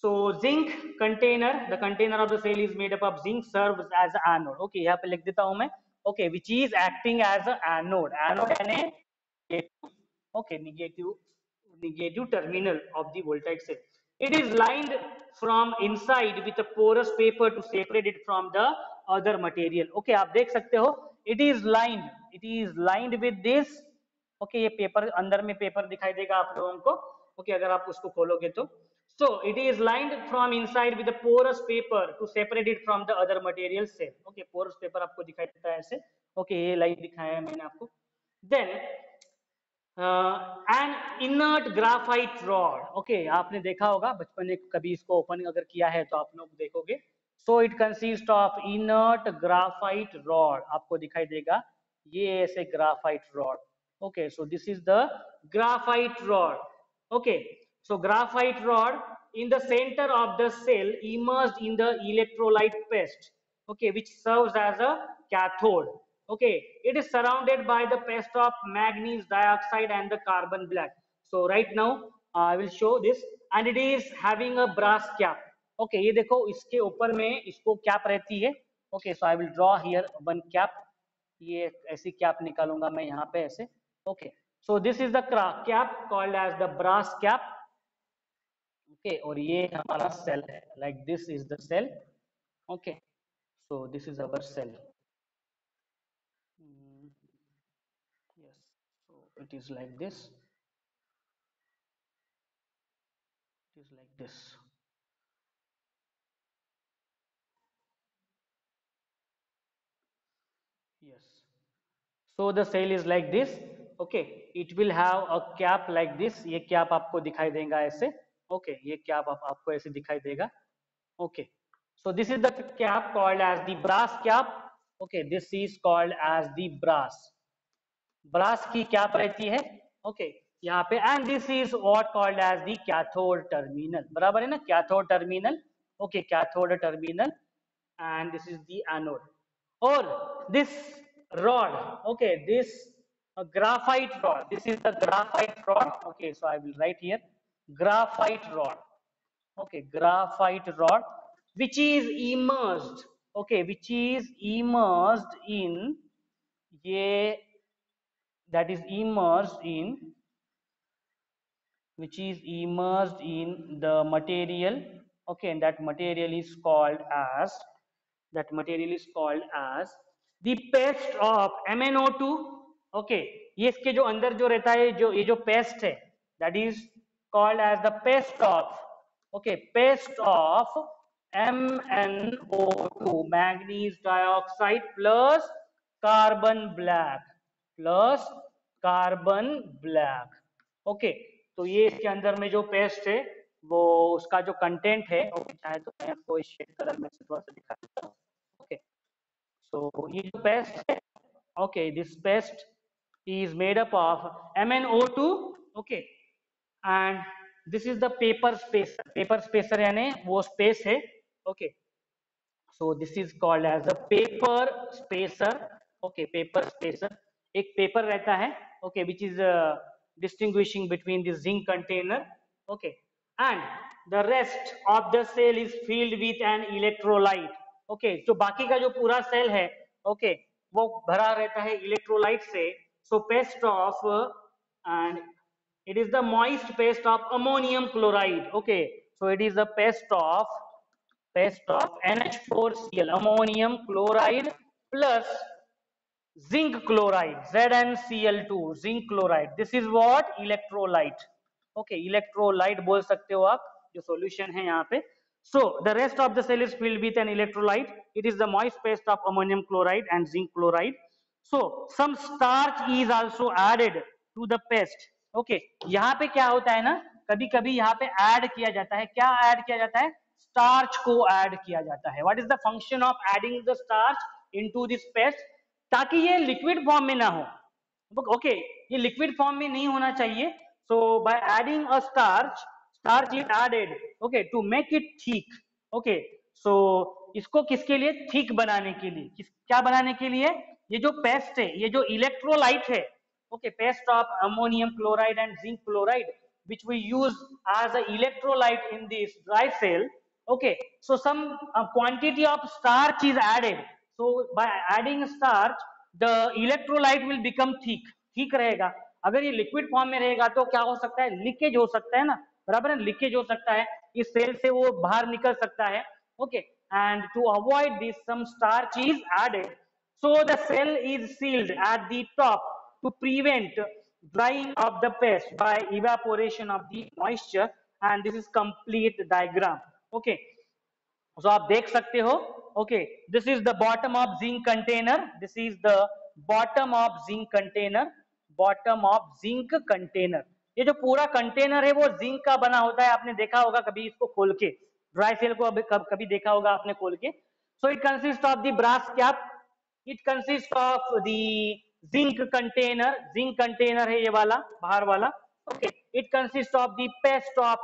so zinc container, the container of the cell is made up of zinc, serves as anode. Okay, यहाँ पे लिख देता हूँ मैं. Okay, which is acting as a anode. Anode यानी okay, negative terminal of the voltaic cell. It is lined from inside with a porous paper to separate it from the other material. Okay, आप देख सकते हो, it is lined with this. Okay, ये paper अंदर में paper दिखाई देगा आप लोगों को. Okay, अगर आप उसको खोलोगे तो, so it is lined from inside with a porous paper to separate it from the other material cell. Okay, porous paper आपको दिखाई देता है ऐसे. Okay, ये लाइन दिखाया है मैंने आपको. Then N inert graphite rod. Okay, आपने देखा होगा बचपन में कभी इसको ओपन अगर किया है तो आप लोग देखोगे. सो it consist of inert graphite rod, आपको दिखाई देगा ये ऐसे graphite rod. Okay, so this is the graphite rod. Okay, so graphite rod in the center of the cell immersed in the electrolyte paste, okay, which serves as a cathode. Okay, it is surrounded by the paste of manganese dioxide and the carbon black. So right now I will show this, and it is having a brass cap. Okay, ये देखो इसके ऊपर में इसको cap रहती है. Okay, so I will draw here one cap. ये ऐसी कैप निकालूंगा मैं यहाँ पे ऐसे. Okay, so this is the cap called as the brass cap. Okay, और ये हमारा सेल है, like this is the cell. Okay, so this is our cell. Yes, so it is like this, it is like this. Yes, so the cell is like this. Okay, it will have a cap like this. ये cap आपको दिखाई देगा ऐसे. Okay, ये cap आपको ऐसे दिखाई देगा. Okay, so this is the cap called as the brass cap. Okay, this is called as the brass की कैप रहती है. Okay, यहाँ पे, and this is what called as the cathode terminal. बराबर है ना, cathode terminal. Okay, cathode terminal, and this is the anode. Or this rod, okay, this graphite rod, this is the graphite rod. Okay, so I will write here graphite rod. Okay, graphite rod which is immersed, okay, which is immersed in ये, that is immersed in, which is immersed in the material. Okay, and that material is called as, that material is called as the paste of MnO2. Okay, ये इसके जो अंदर जो रहता है, जो ये जो पेस्ट है, that is called as the paste of, okay, paste of MnO2, manganese dioxide plus carbon black, plus carbon black. Okay, तो ये इसके अंदर में जो पेस्ट है वो उसका जो कंटेंट है, ओके, चाहे तो मैं आपको इस शेड कलर में से थोड़ा सा दिखा देता हूँ. ओके, सो ये जो पेस्ट है, okay, this paste is made up of MnO2. Okay, and this is the paper spacer. Paper spacer यानी वो स्पेस है. Okay, so this is called as a paper spacer. Okay, paper spacer, एक paper रहता है. Okay, which is distinguishing between the zinc container. Okay, and the rest of the cell is filled with an electrolyte. Okay, जो बाकी का जो पूरा cell है, okay, वो भरा रहता है इलेक्ट्रोलाइट से. So paste of and it is the moist paste of ammonium chloride. Okay, so it is the paste of NH4Cl, ammonium chloride plus zinc chloride, ZnCl2, zinc chloride. This is what electrolyte. Okay, electrolyte बोल सकते हो आप, जो solution है यहाँ पे. So the rest of the cell is filled with an electrolyte. It is the moist paste of ammonium chloride and zinc chloride. So some starch is also added to the paste. Okay, यहाँ पे क्या होता है ना, कभी कभी यहाँ पे ऐड किया जाता है. क्या ऐड किया जाता है? स्टार्च को ऐड किया जाता है. What is the function of adding the starch into this paste? ताकि ये लिक्विड फॉर्म में ना हो. ओके, ये लिक्विड फॉर्म में नहीं होना चाहिए. So by adding a starch is added, okay, to make it thick. Okay, so इसको किसके लिए? थिक बनाने के लिए. क्या बनाने के लिए? ये जो पेस्ट है, ये जो इलेक्ट्रोलाइट है, okay, paste of ammonium chloride and zinc chloride which we use as a electrolyte in this dry cell. Okay, so some quantity of starch is added. So by adding starch, the electrolyte will become thick. ठीक रहेगा. अगर ये liquid form में रहेगा तो क्या हो सकता है? लीकेज हो सकता है ना, बराबर है, लीकेज हो सकता है, इस सेल से वो बाहर निकल सकता है. Okay, and to avoid this some starch is added. So the cell is sealed at the top to prevent drying of the paste by evaporation of the moisture, and this is complete diagram. Okay, so आप देख सकते हो. Okay, this is the bottom of zinc container. This is the bottom of zinc container. Bottom of zinc container. ये जो पूरा container है वो zinc का बना होता है. आपने देखा होगा कभी इसको खोल के, ड्राई सेल को अभी कभी देखा होगा आपने खोल के. So it consist of the brass cap, it consist of the zinc container है ये वाला बाहर वाला. Okay, it consist of the paste of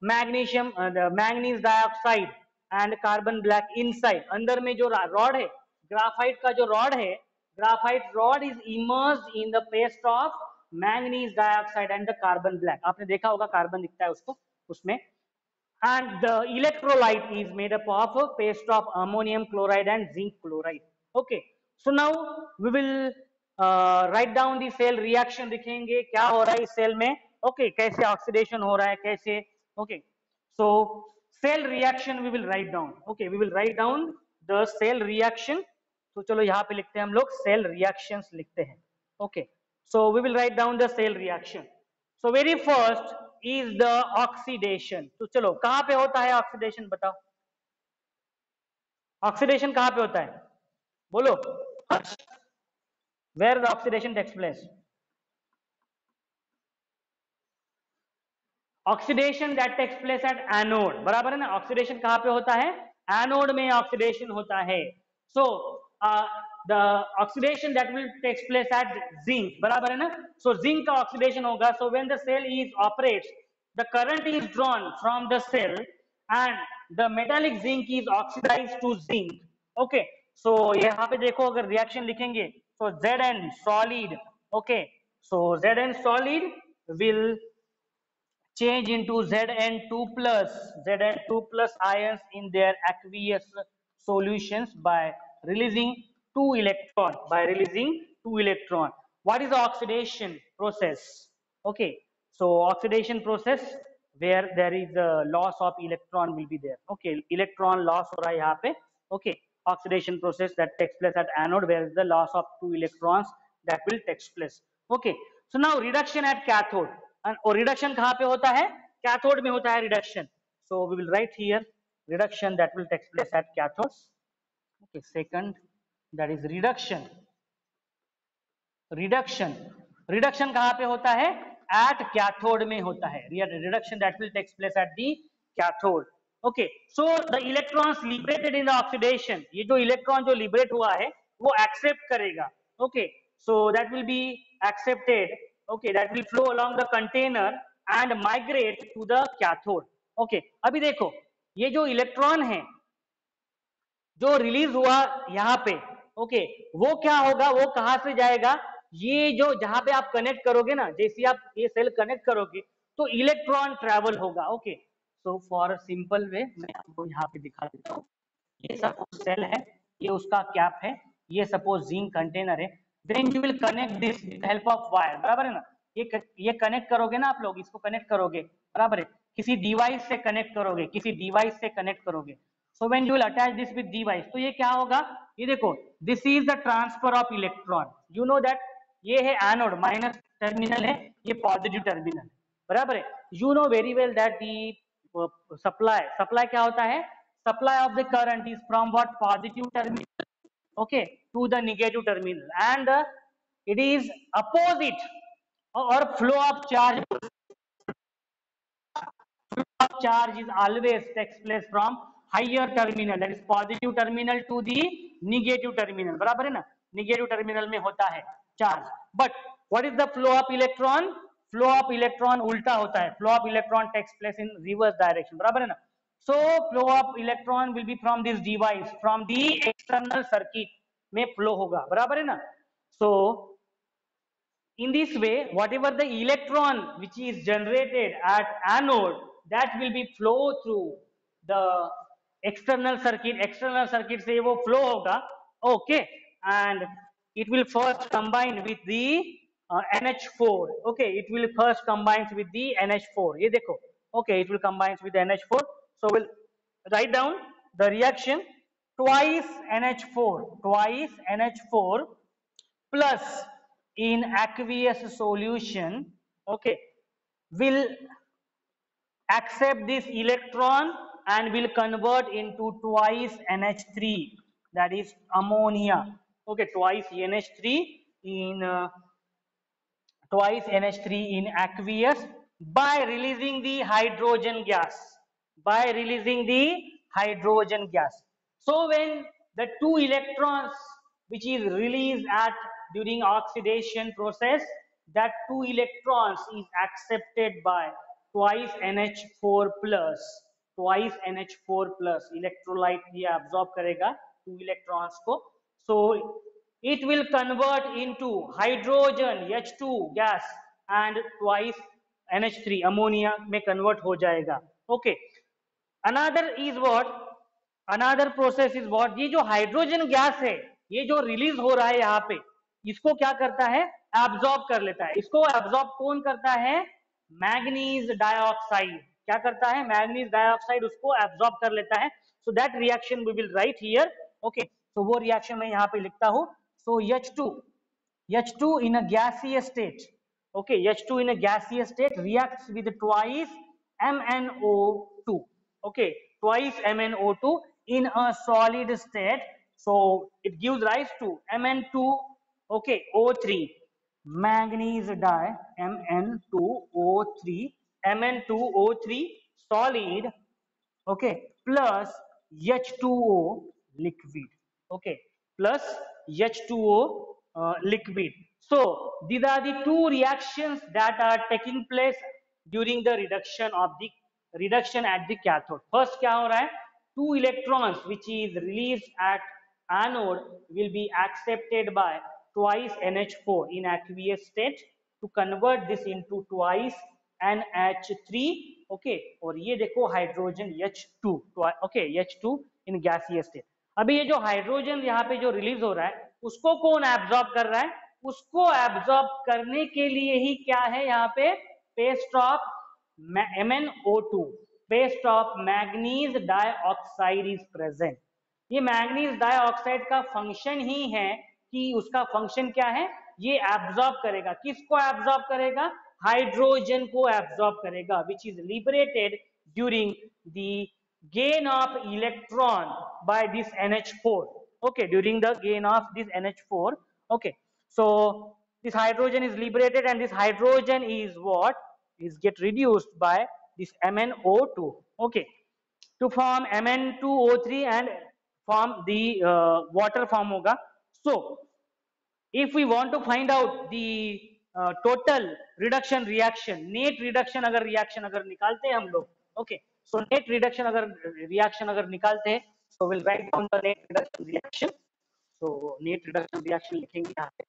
magnesium manganese dioxide and carbon black inside. अंदर में जो रॉड है, ग्राफाइट का जो रॉड है, graphite rod is immersed in the paste of manganese dioxide and the carbon black. आपने देखा होगा कार्बन दिखता है उसको उसमें. And the electrolyte is made up of a paste of ammonium chloride and zinc chloride. Okay, so now we will write down the cell reaction. दिखेंगे क्या हो रहा है इस सेल में. Okay, कैसे ऑक्सीडेशन हो रहा है कैसे. Okay, so cell reaction we will write down. Okay, we will write down the cell reaction. तो चलो यहाँ पे लिखते हैं हम लोग cell reactions लिखते हैं. Okay, so we will write down the cell reaction. So very first is the oxidation. तो चलो कहाँ पे होता है ऑक्सीडेशन बताओ. ऑक्सीडेशन कहाँ पे होता है बोलो. Where the oxidation takes place. Oxidation that takes place at anode. बराबर है ना. ऑक्सीडेशन कहाँ पे होता है. एनोड में ऑक्सीडेशन होता है. सो the oxidation that will takes place at zinc. बराबर है ना. so zinc का oxidation होगा. so when the cell is operates, the current is drawn from the cell and the metallic zinc is oxidized to zinc. okay, so यहाँ पे देखो अगर reaction लिखेंगे so Zn solid. okay, so Zn solid will change into Zn2 plus ions in their aqueous solutions by releasing two electron. What is the oxidation process? Okay, so oxidation process where there is a loss of electron will be there. Okay, electron loss हो रहा है यहाँ पे. Okay, oxidation process that takes place at anode where is the loss of two electrons that will takes place. Okay, so now reduction at cathode. और reduction कहाँ पे होता है. कैथोड में होता है reduction. So we will write here reduction that will take place at cathode. Okay, second that is reduction. Reduction कहाँ पे होता है. एट कैथोड में होता है. Reduction that will take place at the cathode. Okay, so the electrons liberated in the oxidation. ये जो electron जो लिबरेट हुआ है वो एक्सेप्ट करेगा. Okay, so that will be accepted. okay, that will flow along the container and migrate to the cathode. okay, अभी देखो ये जो इलेक्ट्रॉन है जो रिलीज हुआ यहाँ पे. ओके, वो क्या होगा, वो कहाँ से जाएगा. ये जो जहां पे आप कनेक्ट करोगे ना, जैसे आप ये सेल कनेक्ट करोगे तो इलेक्ट्रॉन ट्रेवल होगा. Okay, so for simple way मैं आपको यहाँ पे दिखा देता हूँ. ये सपोज सेल है, ये उसका कैप है, ये सपोज जिंक कंटेनर है. then you will connect this with help of wire. बराबर है ना. ये कनेक्ट करोगे ना आप लोग, इसको कनेक्ट करोगे. बराबर है. किसी डिवाइस से कनेक्ट करोगे, किसी डिवाइस से कनेक्ट करोगे. so when you will attach this with device, तो ये क्या होगा. ये देखो, this is the transfer of electron. you know that ये है एनोड, माइनस टर्मिनल है, ये पॉजिटिव टर्मिनल. बराबर है. you know very well that the supply क्या होता है. supply of the current is from what positive terminal. okay, to the negative terminal, and it is opposite or flow of charge is always takes place from higher terminal, that is positive terminal to the negative terminal. बराबर है ना. negative terminal में होता है charge. but what is the flow of electron. flow of electron उल्टा होता है. flow of electron takes place in reverse direction. बराबर है ना. so flow of electron will be from this device, from the external circuit में flow होगा. बराबर है ना. so in this way whatever the electron which is generated at anode, that will be flow through the external circuit से वो flow होगा. okay, and it will first combine with the NH4. okay, it will first combines with the NH4. ये देखो. okay, it will combines with the NH4. so we'll write down the reaction. twice NH4 plus in aqueous solution, okay, will accept this electron and will convert into twice NH3, that is ammonia. okay, twice NH3 in aqueous by releasing the hydrogen gas. by releasing the hydrogen gas. So when the two electrons which is released at during oxidation process, that two electrons is accepted by twice NH4 plus, twice NH4 plus electrolyte ये absorb करेगा two electrons को. So it will convert into hydrogen H2 gas and twice NH3 ammonia में convert हो जाएगा. Okay. Another is what? Another process is what? ये जो hydrogen gas है, ये जो रिलीज हो रहा है यहाँ पे, इसको क्या करता है? एब्जॉर्ब कर लेता है. इसको एब्जॉर्ब कौन करता है? Manganese dioxide. क्या करता है? मैग्नीज डाइऑक्साइड उसको एब्जॉर्ब कर लेता है. So that reaction we will write here. Okay, तो वो रिएक्शन मैं यहाँ पे लिखता हूँ. सो H2 in a gaseous state, okay, H2 in a gaseous state reacts with twice MnO2, okay, twice MnO2 in a solid state. So it gives rise to Mn2, okay, O3, manganese dye, Mn2O3 solid, okay, plus H2O liquid, okay, plus H2O liquid. So these are the two reactions that are taking place during the reduction at the cathode. First क्या हो रहा है? Two electrons which is released at anode will be accepted by twice NH4 in aqueous state to convert this into twice NH3, okay, और ये देखो hydrogen H2, okay, H2 in gaseous state. अभी ये जो हाइड्रोजन यहाँ पे जो release हो रहा है उसको कौन एब्जॉर्ब कर रहा है? उसको एब्जॉर्ब करने के लिए ही क्या है यहाँ पे? Paste of MnO2, paste of manganese dioxide is present. ये मैग्नीज डाइऑक्साइड का फंक्शन ही है कि उसका फंक्शन क्या है? ये एब्जॉर्ब करेगा. किसको एब्जॉर्ब करेगा? हाइड्रोजन को एब्जॉर्ब करेगा, which is liberated during the gain of electron by this NH4, okay, during the gain of this NH4, okay. So this hydrogen is liberated and this hydrogen is what? Is get reduced by this MnO2, okay, to form Mn2O3 and form the water form hoga. So if we want to find out the total reduction reaction, net reduction अगर reaction अगर निकालते हैं हम लोग, okay, so net reduction अगर reaction अगर निकालते हैं, so we'll write down the net reduction reaction. So net reduction reaction लिखेंगे यहाँ पे.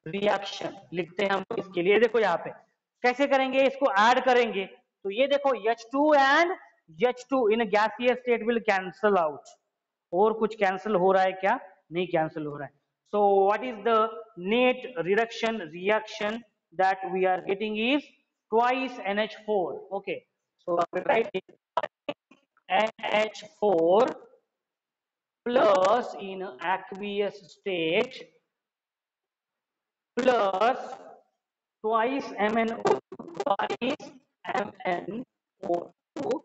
रिएक्शन लिखते हैं हम इसके लिए. देखो यहाँ पे कैसे करेंगे, इसको ऐड करेंगे तो ये देखो H2 and H2 in a gaseous state will cancel out. और कुछ कैंसिल हो रहा है क्या? नहीं कैंसिल हो रहा है. So what is the net reduction reaction that we are getting is twice NH4, okay, so I will write it NH4 plus in aqueous state plus twice MnO2, twice MnO2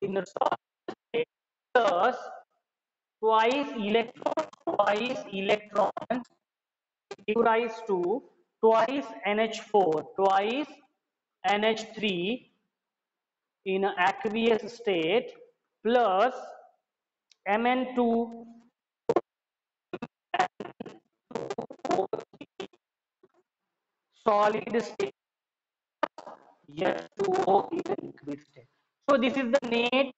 in a solid state plus twice electrons give rise to twice NH4, twice NH3 in aqueous state plus Mn2 solid state, H2O in liquid state. So this is the net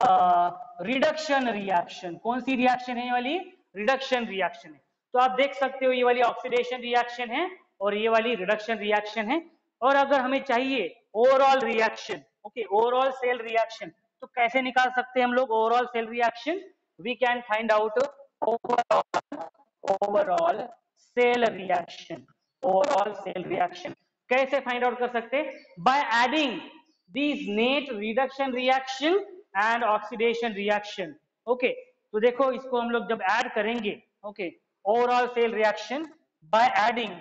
reduction reaction. कौन सी reaction है ये वाली? Reduction reaction है. तो आप देख सकते हो ये वाली ऑक्सीडेशन रिएक्शन है और ये वाली रिडक्शन रिएक्शन है. और अगर हमें चाहिए overall reaction, okay, overall cell reaction, तो कैसे निकाल सकते हैं हम लोग overall cell reaction? We can find out overall cell reaction. Overall cell reaction कैसे फाइंड आउट कर सकते हैं? By adding this net reduction reaction and oxidation reaction, okay. तो देखो इसको हम लोग जब ऐड करेंगे, okay, overall cell reaction by adding,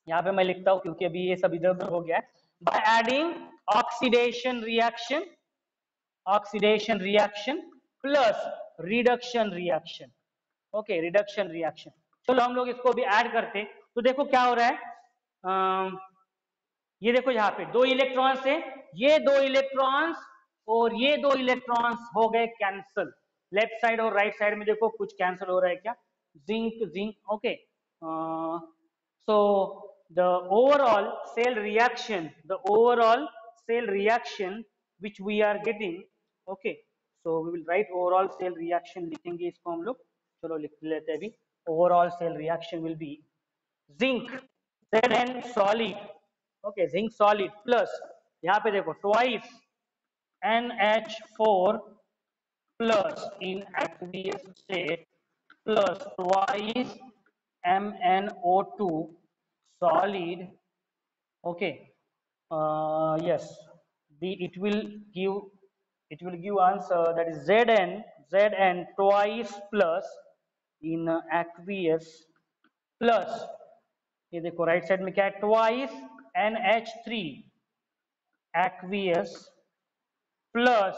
यहां पे मैं लिखता हूं क्योंकि अभी ये सब इधर उधर हो गया है, by adding oxidation reaction plus reduction reaction, okay, reduction reaction. चलो हम लोग इसको भी ऐड करते. तो देखो क्या हो रहा है, ये देखो यहाँ पे दो इलेक्ट्रॉन्स है, ये दो इलेक्ट्रॉन्स और ये दो इलेक्ट्रॉन्स हो गए कैंसल। लेफ्ट साइड और राइट साइड में देखो कुछ कैंसल हो रहा है क्या, zinc zinc, okay. So the overall cell reaction, the overall cell reaction which we are getting, okay, so we will write overall cell reaction, लिखेंगे इसको हम लोग, चलो लिख लेते हैं अभी। overall cell reaction will be zinc Zn solid, okay, zinc solid plus यहाँ पे देखो twice NH4 plus in aqueous state plus twice MnO2 solid, okay. Yes, it will give answer, that is Zn twice plus in aqueous plus, ये देखो right side में क्या है, twice NH3 aqueous plus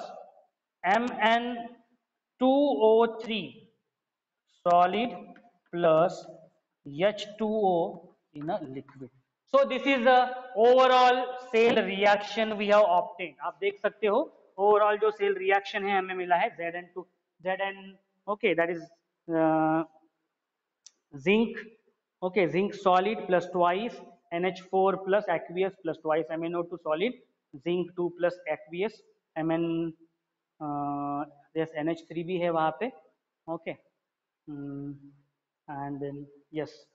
Mn2O3 solid plus H2O in a liquid. So this is the overall cell reaction we have obtained. आप देख सकते हो overall जो cell reaction है हमें मिला है Zn, okay, that is zinc, okay, zinc solid plus twice NH4 plus aqueous plus twice MnO2 solid, zinc 2 plus aqueous Mn, yes NH3 भी है वहाँ पे, okay. And then yes,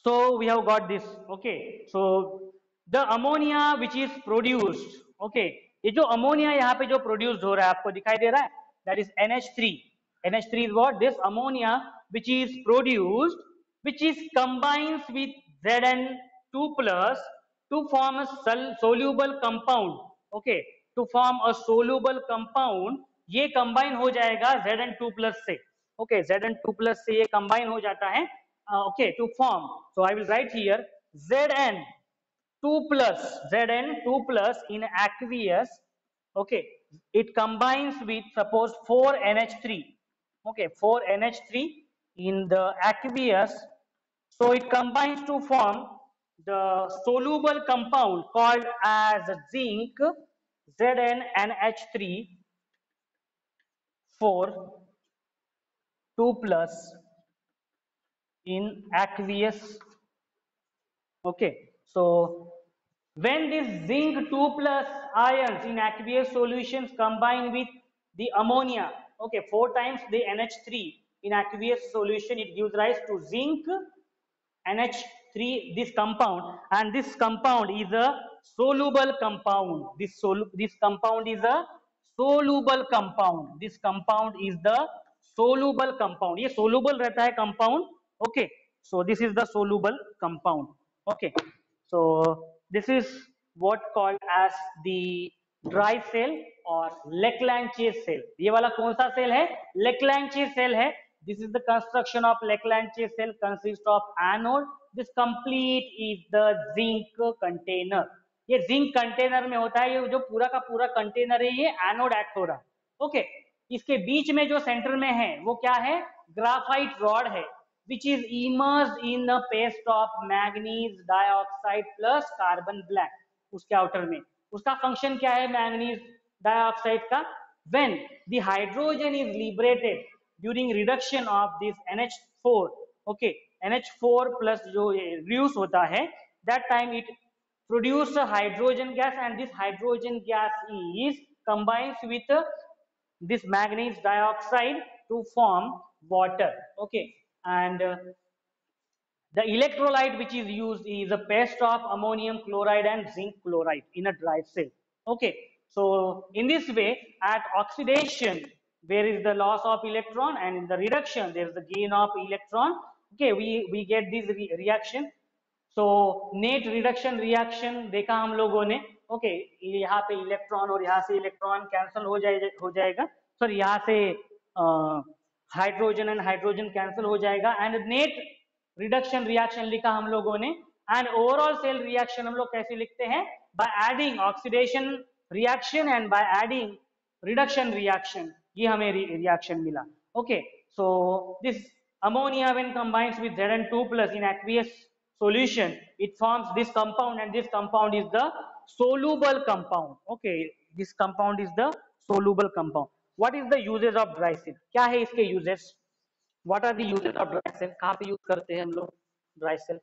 so we have got this, okay. So the ammonia which is produced, okay, ये जो ammonia यहाँ पे जो produce हो रहा है आपको दिखाई दे रहा है, that is NH3. NH3 is what? This ammonia which is produced, which is combines with Zn2 plus to form a soluble compound, okay, to form a soluble compound, ये combine हो जाएगा Zn2 plus से, okay, Zn2 plus से ये combine हो जाता है, okay, to form, so I will write here Zn2 plus in aqueous, okay, it combines with suppose 4NH3, okay, 4NH3 in the aqueous, so it combines to form the soluble compound called as zinc ZnNH3 4 2 plus in aqueous, okay. So when this zinc 2 plus ions in aqueous solutions combine with the ammonia, okay, 4 times the NH3 in aqueous solution, it gives rise to zinc NH3, this compound, and this compound is a soluble compound. This compound is a soluble compound. This compound is the soluble compound. ये soluble रहता है compound. Okay. So this is the soluble compound. Okay. So this is what called as the dry cell or Leclanché cell. ये वाला कौन सा cell है? Leclanché cell है. This is the construction of Leclanché cell, consists of anode. This complete is the zinc container. ये zinc container में होता है, ये जो पूरा का पूरा container है ये anode act हो रहा है. Okay. इसके बीच में जो center में है वो क्या है? Graphite rod है, which is immersed in a paste of manganese dioxide plus carbon black. उसके outer में उसका function क्या है manganese dioxide का? When the hydrogen is liberated during reduction of this NH4, okay, NH4 plus जो reduce होता है, that time it produce a hydrogen gas, and this hydrogen gas is combines with this manganese dioxide to form water, okay. And the electrolyte which is used is a paste of ammonium chloride and zinc chloride in a dry cell, okay. So in this way, at oxidation there is the loss of electron, and in the reduction there is the gain of electron, okay. We get this reaction. So net reduction reaction देखा हम लोगों ने, okay, यहाँ पे electron और यहाँ से electron cancel हो जाएगा, सॉरी यहाँ से हाइड्रोजन एंड हाइड्रोजन कैंसिल हो जाएगा, एंड नेट रिडक्शन रिएक्शन लिखा हम लोगों ने, एंड ओवरऑल सेल रिएक्शन हम लोग कैसे लिखते हैं? By adding oxidation reaction and by adding reduction reaction, ये हमें रिएक्शन मिला, okay. So this ammonia when combines with Zn2 plus in aqueous solution, it forms this compound, and this compound is the soluble compound. Okay, this compound is the soluble compound. What is the uses of dry cell? क्या है इसके uses? What are the uses of dry cell? कहाँ पे use करते हैं हम लोग dry cell?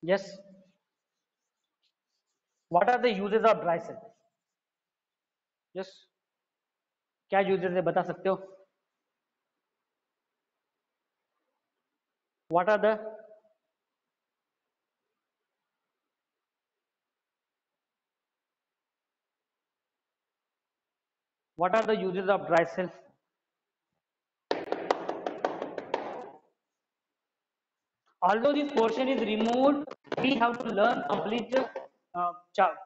Yes. What are the uses of dry cell? Yes. क्या uses है बता सकते हो? What are the uses of dry cell? Although this portion is removed, we have to learn complete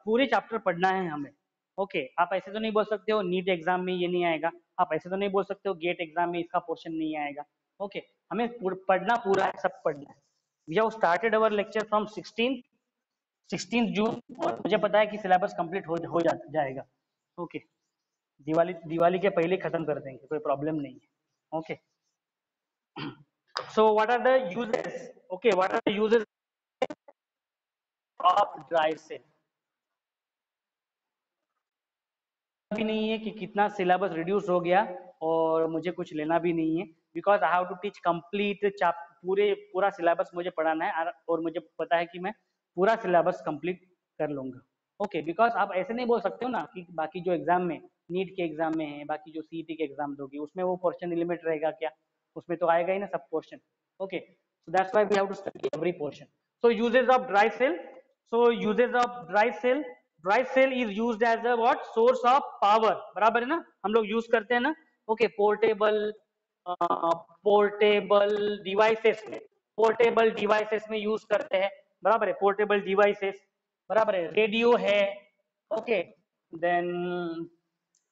पूरे चैप्टर पढ़ना है हमें. ओके आप ऐसे तो नहीं बोल सकते हो नीट एग्जाम में ये नहीं आएगा, आप ऐसे तो नहीं बोल सकते हो गेट एग्जाम में इसका पोर्शन नहीं आएगा. ओके हमें पढ़ना पूरा है, सब पढ़ना है. We have started our lecture from 16 June और मुझे पता है कि सिलेबस कंप्लीट हो जाएगा. ओके दिवाली के पहले खत्म कर देंगे, कोई प्रॉब्लम नहीं है. Okay so what are the uses? Okay, what are the uses of dry cell? भी नहीं है कि कितना सिलेबस रिड्यूस हो गया और मुझे कुछ लेना भी नहीं है, because I have to teach complete पूरा सिलेबस मुझे पढ़ाना है और मुझे पता है कि मैं पूरा सिलेबस कंप्लीट कर लूंगा. ओके बिकॉज आप ऐसे नहीं बोल सकते हो ना कि बाकी जो एग्जाम में नीट के एग्जाम में है, बाकी जो सीईटी के एग्जाम दोगे उसमें वो पोर्शन लिमिट रहेगा क्या? उसमें तो आएगा ही ना सब portion. Okay so that's why we have to study every portion. So uses of dry cell. So uses of dry cell. Dry cell is used as a what source of power. बराबर है ना, हम लोग use करते हैं ना. Okay portable devices में use करते हैं. बराबर है, पोर्टेबल डिवाइसेस. बराबर है, रेडियो है. Okay then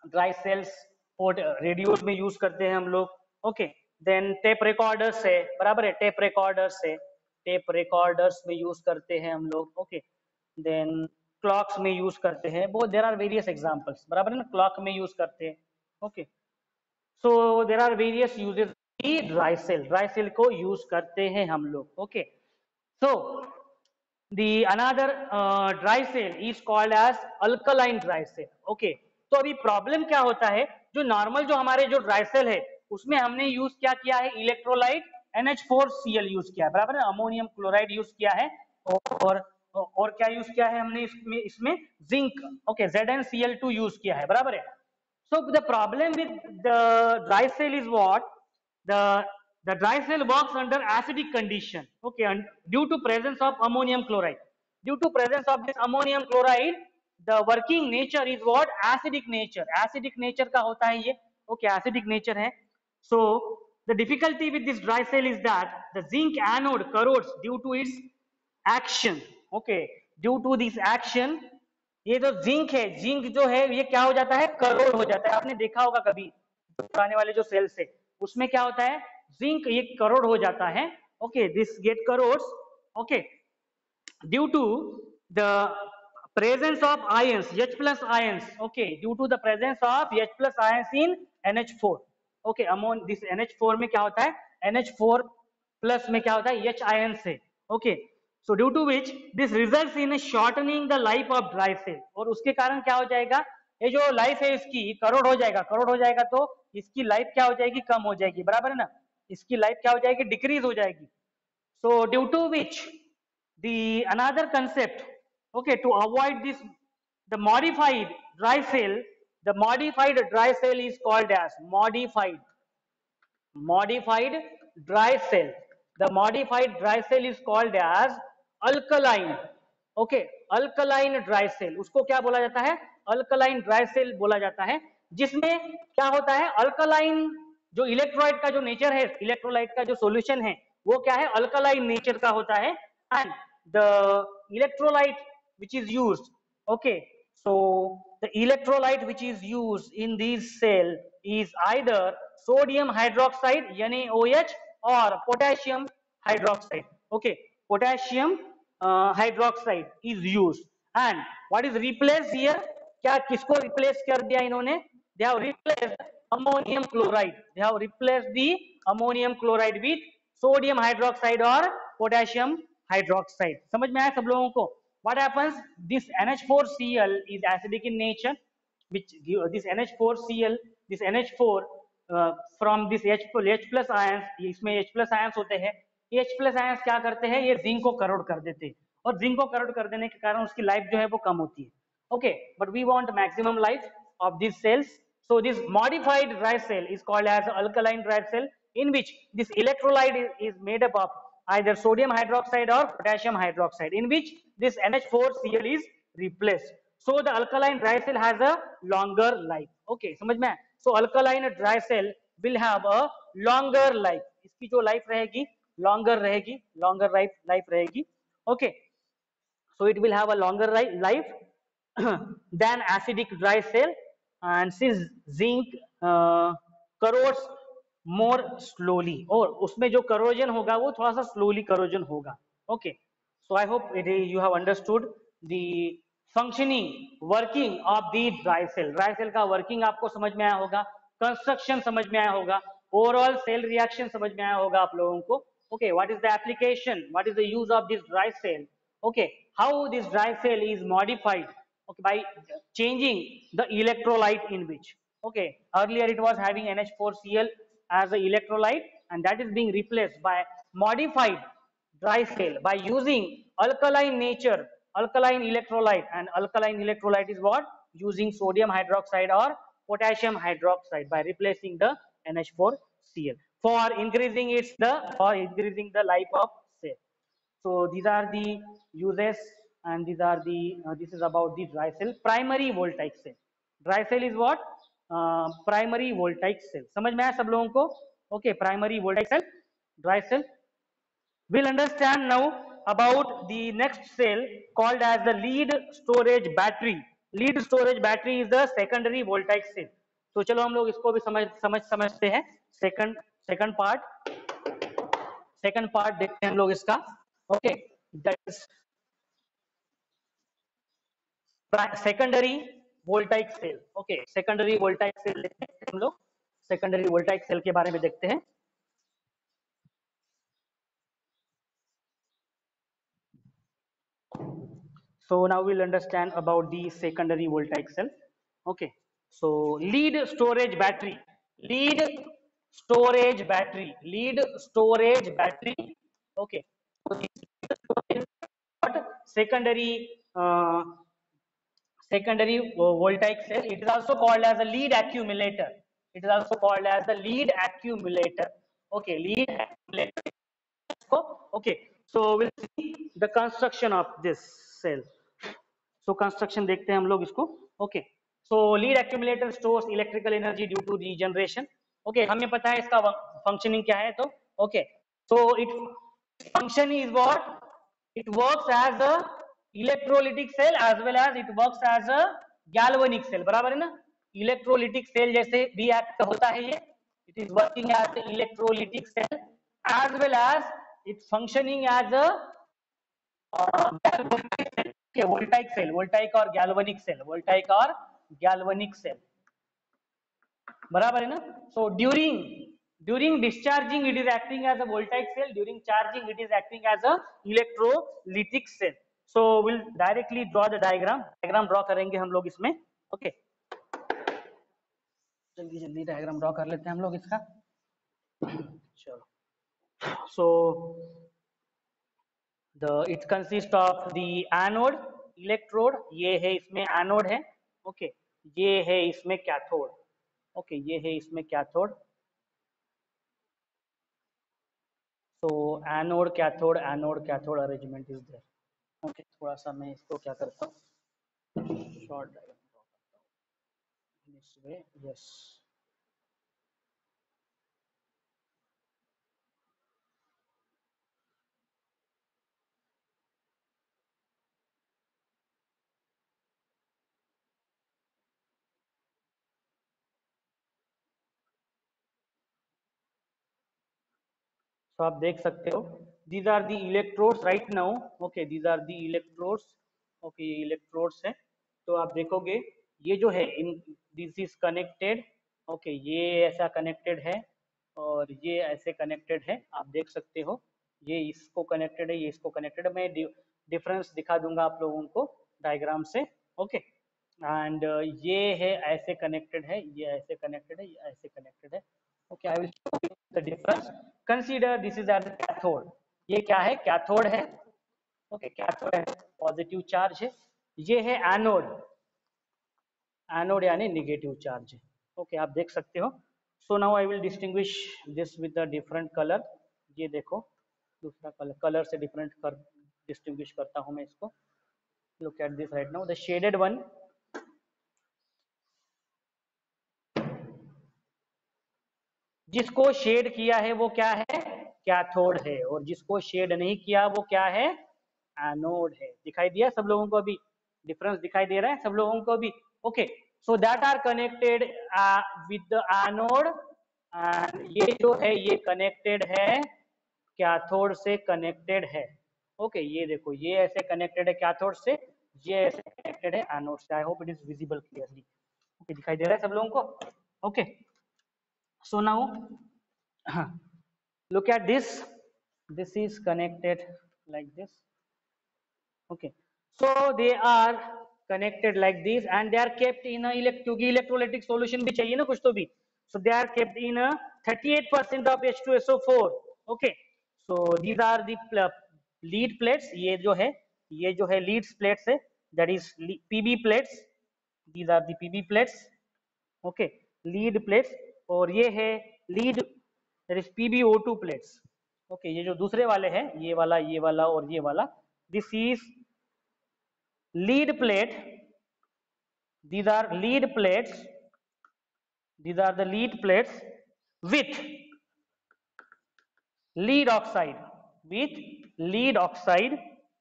dry cells radios में यूज करते हैं हम लोग. ओके देन टेप रिकॉर्डर्स है. बराबर है, टेप रिकॉर्डर्स में यूज करते हैं हम लोग. ओके देन क्लॉक्स में यूज करते हैं. बहुत देयर आर वेरियस एग्जांपल्स. बराबर है ना, क्लॉक में यूज करते हैं. Okay so there are various uses. Dry cell को यूज करते हैं हम लोग. Okay so the another dry cell is called as alkaline dry cell. okay तो अभी प्रॉब्लम क्या होता है, जो नॉर्मल जो हमारे जो ड्राई सेल है उसमें हमने यूज क्या किया है, इलेक्ट्रोलाइट NH4Cl यूज किया है. बराबर है, अमोनियम क्लोराइड यूज किया है और क्या यूज किया है हमने इसमें जिंक. ओके ZnCl2 यूज किया है. बराबर है. so the problem with the dry cell is what? The dry cell works under acidic condition. Okay, and due to presence of ammonium chloride. Due to presence of this ammonium chloride, the working nature is what? Acidic nature. Acidic nature का होता है ये. Okay, acidic nature है. So the difficulty with this dry cell is that the zinc anode corrodes due to its action. Okay, due to this action, ये जो zinc है, zinc जो है ये क्या हो जाता है, करोड हो जाता है. आपने देखा होगा कभी पुराने वाले जो सेल्स है उसमें क्या होता है, जिंक ये करोड हो जाता है. Okay this get corrodes. Okay due to the presence of ions H plus ions. okay due to the presence of H plus ions in NH4. okay among this NH4 में क्या होता है, NH4 plus में क्या होता है, H ions है. okay so due to which this results in shortening the life of dry cell. और उसके कारण क्या हो जाएगा, ये जो लाइफ है इसकी करोड़ हो जाएगा तो इसकी लाइफ क्या हो जाएगी, कम हो जाएगी. बराबर है ना, इसकी लाइफ क्या हो जाएगी, डिक्रीज हो जाएगी. so due to which the another concept, okay to avoid this, the modified dry cell is called as modified dry cell. The modified dry cell is called as alkaline. okay alkaline dry cell उसको क्या बोला जाता है, alkaline dry cell बोला जाता है. जिसमें क्या होता है, अल्कलाइन जो इलेक्ट्रोलाइट का जो नेचर है, इलेक्ट्रोलाइट का जो सॉल्यूशन है वो क्या है, अल्कलाइन नेचर का होता है. And the electrolyte which is used, okay so the electrolyte which is used in this cell is either sodium hydroxide NaOH or potassium hydroxide. okay potassium hydroxide is used. and what is replaced here, क्या किसको replace कर दिया इन्होंने, they have replaced ammonium chloride. they have replaced the ammonium chloride with sodium hydroxide और potassium hydroxide. समझ में आया सब लोगों को? What happens? This NH4Cl is acidic in nature, which give this NH4Cl, this NH4 from this H plus ions, इसमें H plus ions होते हैं। H plus ions क्या करते हैं? ये जिंक को करोड कर देते हैं, और जिंक को करोड कर देने के कारण उसकी लाइफ जो है वो कम होती है। Okay, but we want maximum life of these cells. So this modified dry cell is called as alkaline dry cell, in which this electrolyte is made up of either sodium hydroxide or potassium hydroxide, in which this NH4Cl is replaced. So the alkaline dry cell has a longer life. Okay, समझ में? So alkaline dry cell will have a longer life. इसकी जो life रहेगी longer रहेगी, longer life रहेगी. Okay, so it will have a longer life than acidic dry cell, and since zinc corrodes more slowly, और उसमें जो corrosion होगा वो थोड़ा सा slowly corrosion होगा. Okay, so I hope you have understood the functioning working of the dry cell. Dry cell का working आपको समझ में आया होगा, construction समझ में आया होगा, overall cell reaction समझ में आया होगा आप लोगों को. Okay, what is the application, what is the use of this dry cell? Okay, how this dry cell is modified, okay, by changing the electrolyte in which, okay, earlier it was having NH4Cl as a electrolyte, and that is being replaced by modified dry cell by using alkaline nature, alkaline electrolyte, and alkaline electrolyte is what? Using sodium hydroxide or potassium hydroxide by replacing the NH4Cl for increasing the life of cell. So these are the uses, and these are the this is about the dry cell. Primary voltaic cell. Dry cell is what? Primary voltaic cell. समझ में आया सब लोगों को? Okay, primary voltaic cell, dry cell. We'll understand now about the next cell called as the lead storage battery. Lead storage battery is the secondary voltaic cell. तो चलो हम लोग इसको भी समझते हैं. Second part देखते हैं हम लोग इसका. Okay, that is secondary voltaic cell. Okay, secondary voltaic cell देखते हैं हम लोग. Secondary voltaic cell के बारे में देखते हैं. So now we'll understand about the secondary voltaic cell. Okay, so lead storage battery. Lead storage battery. Okay, so this is what? Secondary voltaic cell. It is also called as a lead accumulator. Okay, lead accumulator. Okay, so we'll see the construction of this cell. So construction देखते हैं हम लोग इसको. Okay, so lead accumulator stores electrical energy due to regeneration. Okay, हमें पता है इसका functioning क्या है. तो okay, so its function is what? It works as a electrolytic cell as well as it works as a galvanic cell. बराबर है ना? Electrolytic cell जैसे भी act होता है ये. It is working as the electrolytic cell as well as it's functioning as a voltaic cell, voltaic और galvanic cell, बराबर है ना? So during discharging it is acting as a voltaic cell, during charging it is acting as a electrolytic cell. So we'll directly draw the diagram draw करेंगे हम लोग इसमें. Okay, जल्दी diagram draw कर लेते हैं हम लोग इसका. चलो, so it consists of the anode, electrode, ये है इसमें anode है. Okay, ये है इसमें cathode. Okay, ये है इसमें cathode. So anode cathode arrangement is there. Okay, थोड़ा सा मैं इसको क्या करता हूँ, short diagram draw करता हूँ this way. Yes. तो आप देख सकते हो, these are the electrodes right now. Okay, these are the electrodes. Okay, ये electrodes है. तो आप देखोगे ये जो है, इन this is connected. Okay, ये ऐसा connected है, और ये ऐसे कनेक्टेड है, आप देख सकते हो। ये इसको कनेक्टेड है, ये इसको कनेक्टेड है। मैं डिफरेंस दिखा दूंगा आप लोगों को डायग्राम से। ओके, एंड ये है ऐसे कनेक्टेड है, ये ऐसे कनेक्टेड है, ये ऐसे कनेक्टेड है। Okay, I will show you the difference. Consider this is as cathode. ये क्या है? कैथोड है। ओके, कैथोड है, पॉजिटिव चार्ज है। ये है एनोड, एनोड यानी निगेटिव चार्ज है। ओके, आप देख सकते हो। So now I will distinguish this with the different colour. ये देखो, दूसरा कलर, कलर से डिफरेंट कर डिस्टिंग्विश करता हूं मैं इसको। Look at this right now, the shaded one, जिसको शेड किया है वो क्या है? कैथोड है। और जिसको शेड नहीं किया वो क्या है? एनोड है। दिखाई दिया सब लोगों को अभी? डिफरेंस दिखाई दे रहा है सब लोगों को अभी? Okay, so that are connected with the anode, and ये जो है ये कनेक्टेड है, कैथोड से कनेक्टेड है। ओके, ये देखो, ये ऐसे कनेक्टेड है कैथोड से, ये ऐसे कनेक्टेड है एनोड से। I hope it is visible clearly. Okay, दिखाई दे रहा है सब लोगों को? Okay, so now look at this. This is connected like this. Okay, so they are connected like this, and they are kept in a क्योंकि electrolytic solution भी चाहिए ना कुछ तो भी, so they are kept in a 38% of H2SO4. Okay, so these are the lead plates. ये जो है lead plates है, that is PB plates. These are the PB plates. Okay, lead plates. और ये है lead, that is PbO2 plates. Okay, ये जो दूसरे वाले हैं, ये वाला और ये वाला, this is lead plate. these are lead plates, these are the lead plates with lead oxide, with lead oxide।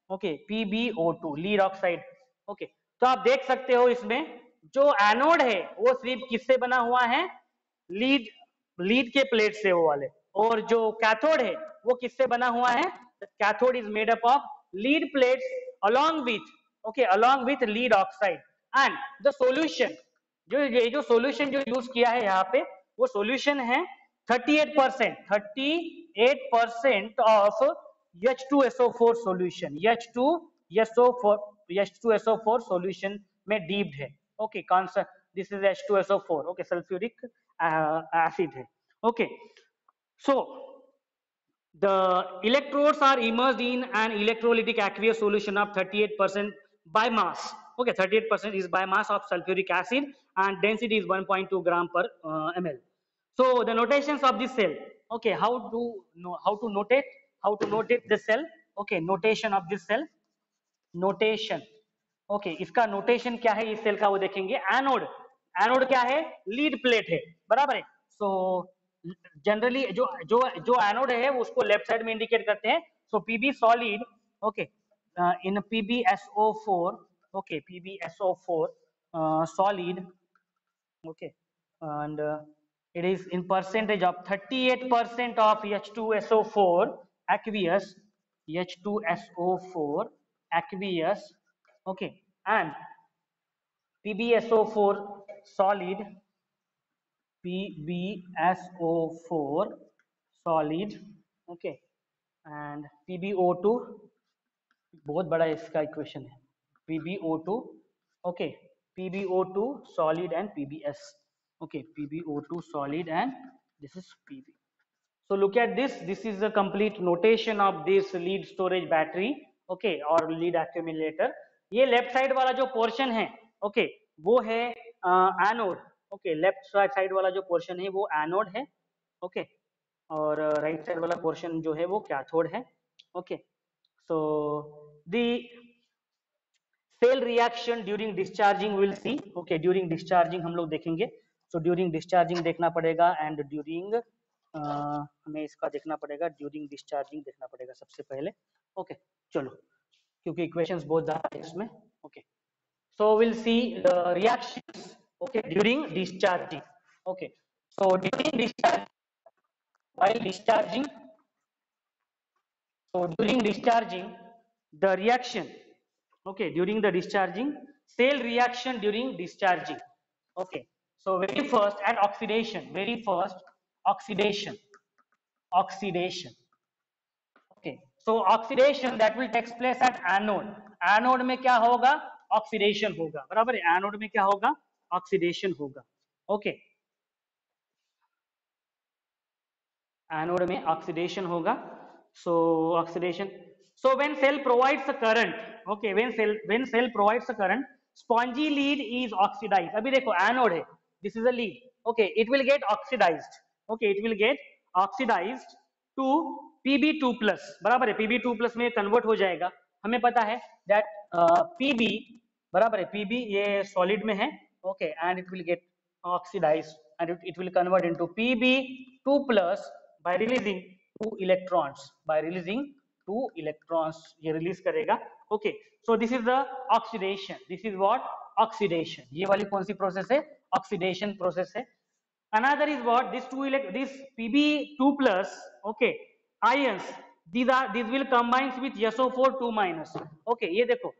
Okay, PbO2 lead oxide. Okay, तो आप देख सकते हो इसमें जो एनोड है वो सिर्फ किससे बना हुआ है? लीड, लीड के प्लेट से वो वाले। और जो कैथोड है वो किससे बना हुआ है? Cathode is made up of lead plates along with, okay, along with lead oxide. And the solution, जो ये जो सॉल्यूशन जो यूज किया है यहाँ पे, वो सॉल्यूशन है 38%, 38% of H2SO4 solution. H2SO4 solution में डीप्ड है। ओके, कौन सा? This is H2SO4। Okay, sulphuric acid है। Okay, so the electrodes are immersed in an electrolytic aqueous solution of 38% by mass. Okay, 38% is by mass of sulfuric acid, and density is 1.2 gram per ml. So the notations of this cell. Okay, how to notate the cell? Okay, notation of this cell, notation। Okay, इसका notation क्या है इस cell का वो देखेंगे। Anode, anode क्या है? Lead plate है, बराबर है। सो जनरली जो जो जो एनोड है उसको लेफ्ट साइड में इंडिकेट करते हैं। सो PB solid, okay, in PbSO4, okay, PbSO4 solid, okay, and it is in percentage of 38% of H2SO4 aqueous, H2SO4 aqueous, okay, and PbSO4 solid, PbSO4 solid, okay, and PbO2, बहुत बड़ा इसका equation है, PbO2, okay, PbO2 solid and PbS, okay, PbO2 solid and this is Pb. So look at this, this is the complete notation of this lead storage battery, okay, और lead accumulator। ये left side वाला जो portion है, okay, वो है anode. Okay, left side वाला जो portion है वो एनोड है, ओके, और राइट साइड वाला पोर्शन जो है वो कैथोड है। Okay, so the cell reaction during discharging will see. Okay, during discharging हम लोग देखेंगे। सो ड्यूरिंग डिस्चार्जिंग देखना पड़ेगा, एंड ड्यूरिंग हमें इसका देखना पड़ेगा, ड्यूरिंग डिस्चार्जिंग देखना पड़ेगा सबसे पहले। ओके, चलो, क्योंकि इक्वेशंस बहुत ज्यादा है इसमें। Okay, so will see the reactions, okay, during discharging. Okay, so during discharge, while discharging, so during discharging the reaction, okay, during the discharging, cell reaction during discharging, okay, so very first at oxidation, very first oxidation, oxidation. Okay, so oxidation that will takes place at anode. Anode में क्या होगा? Oxidation होगा, बराबर है? Anode में क्या होगा? Oxidation होगा. Okay, anode में oxidation होगा. So oxidation. So when cell provides a current, okay, when cell provides a current, spongy lead is oxidized. अभी देखो anode है, this is a lead. Okay, it will get oxidized. Okay, it will get oxidized to Pb2 plus. बराबर है? Pb2 plus में convert हो जाएगा. हमें पता है that Pb बराबर है? Pb ये solid में है. Okay, and it will get oxidized and it will convert into Pb2 plus by releasing two electrons. By releasing two electrons ये release करेगा. Okay, so this is the oxidation. This is what? Oxidation. ये वाली कौन सी process है? Oxidation process है. Another is what? This Pb2 plus, okay, ions. These will combine with SO4 2 minus. Okay, ये देखो.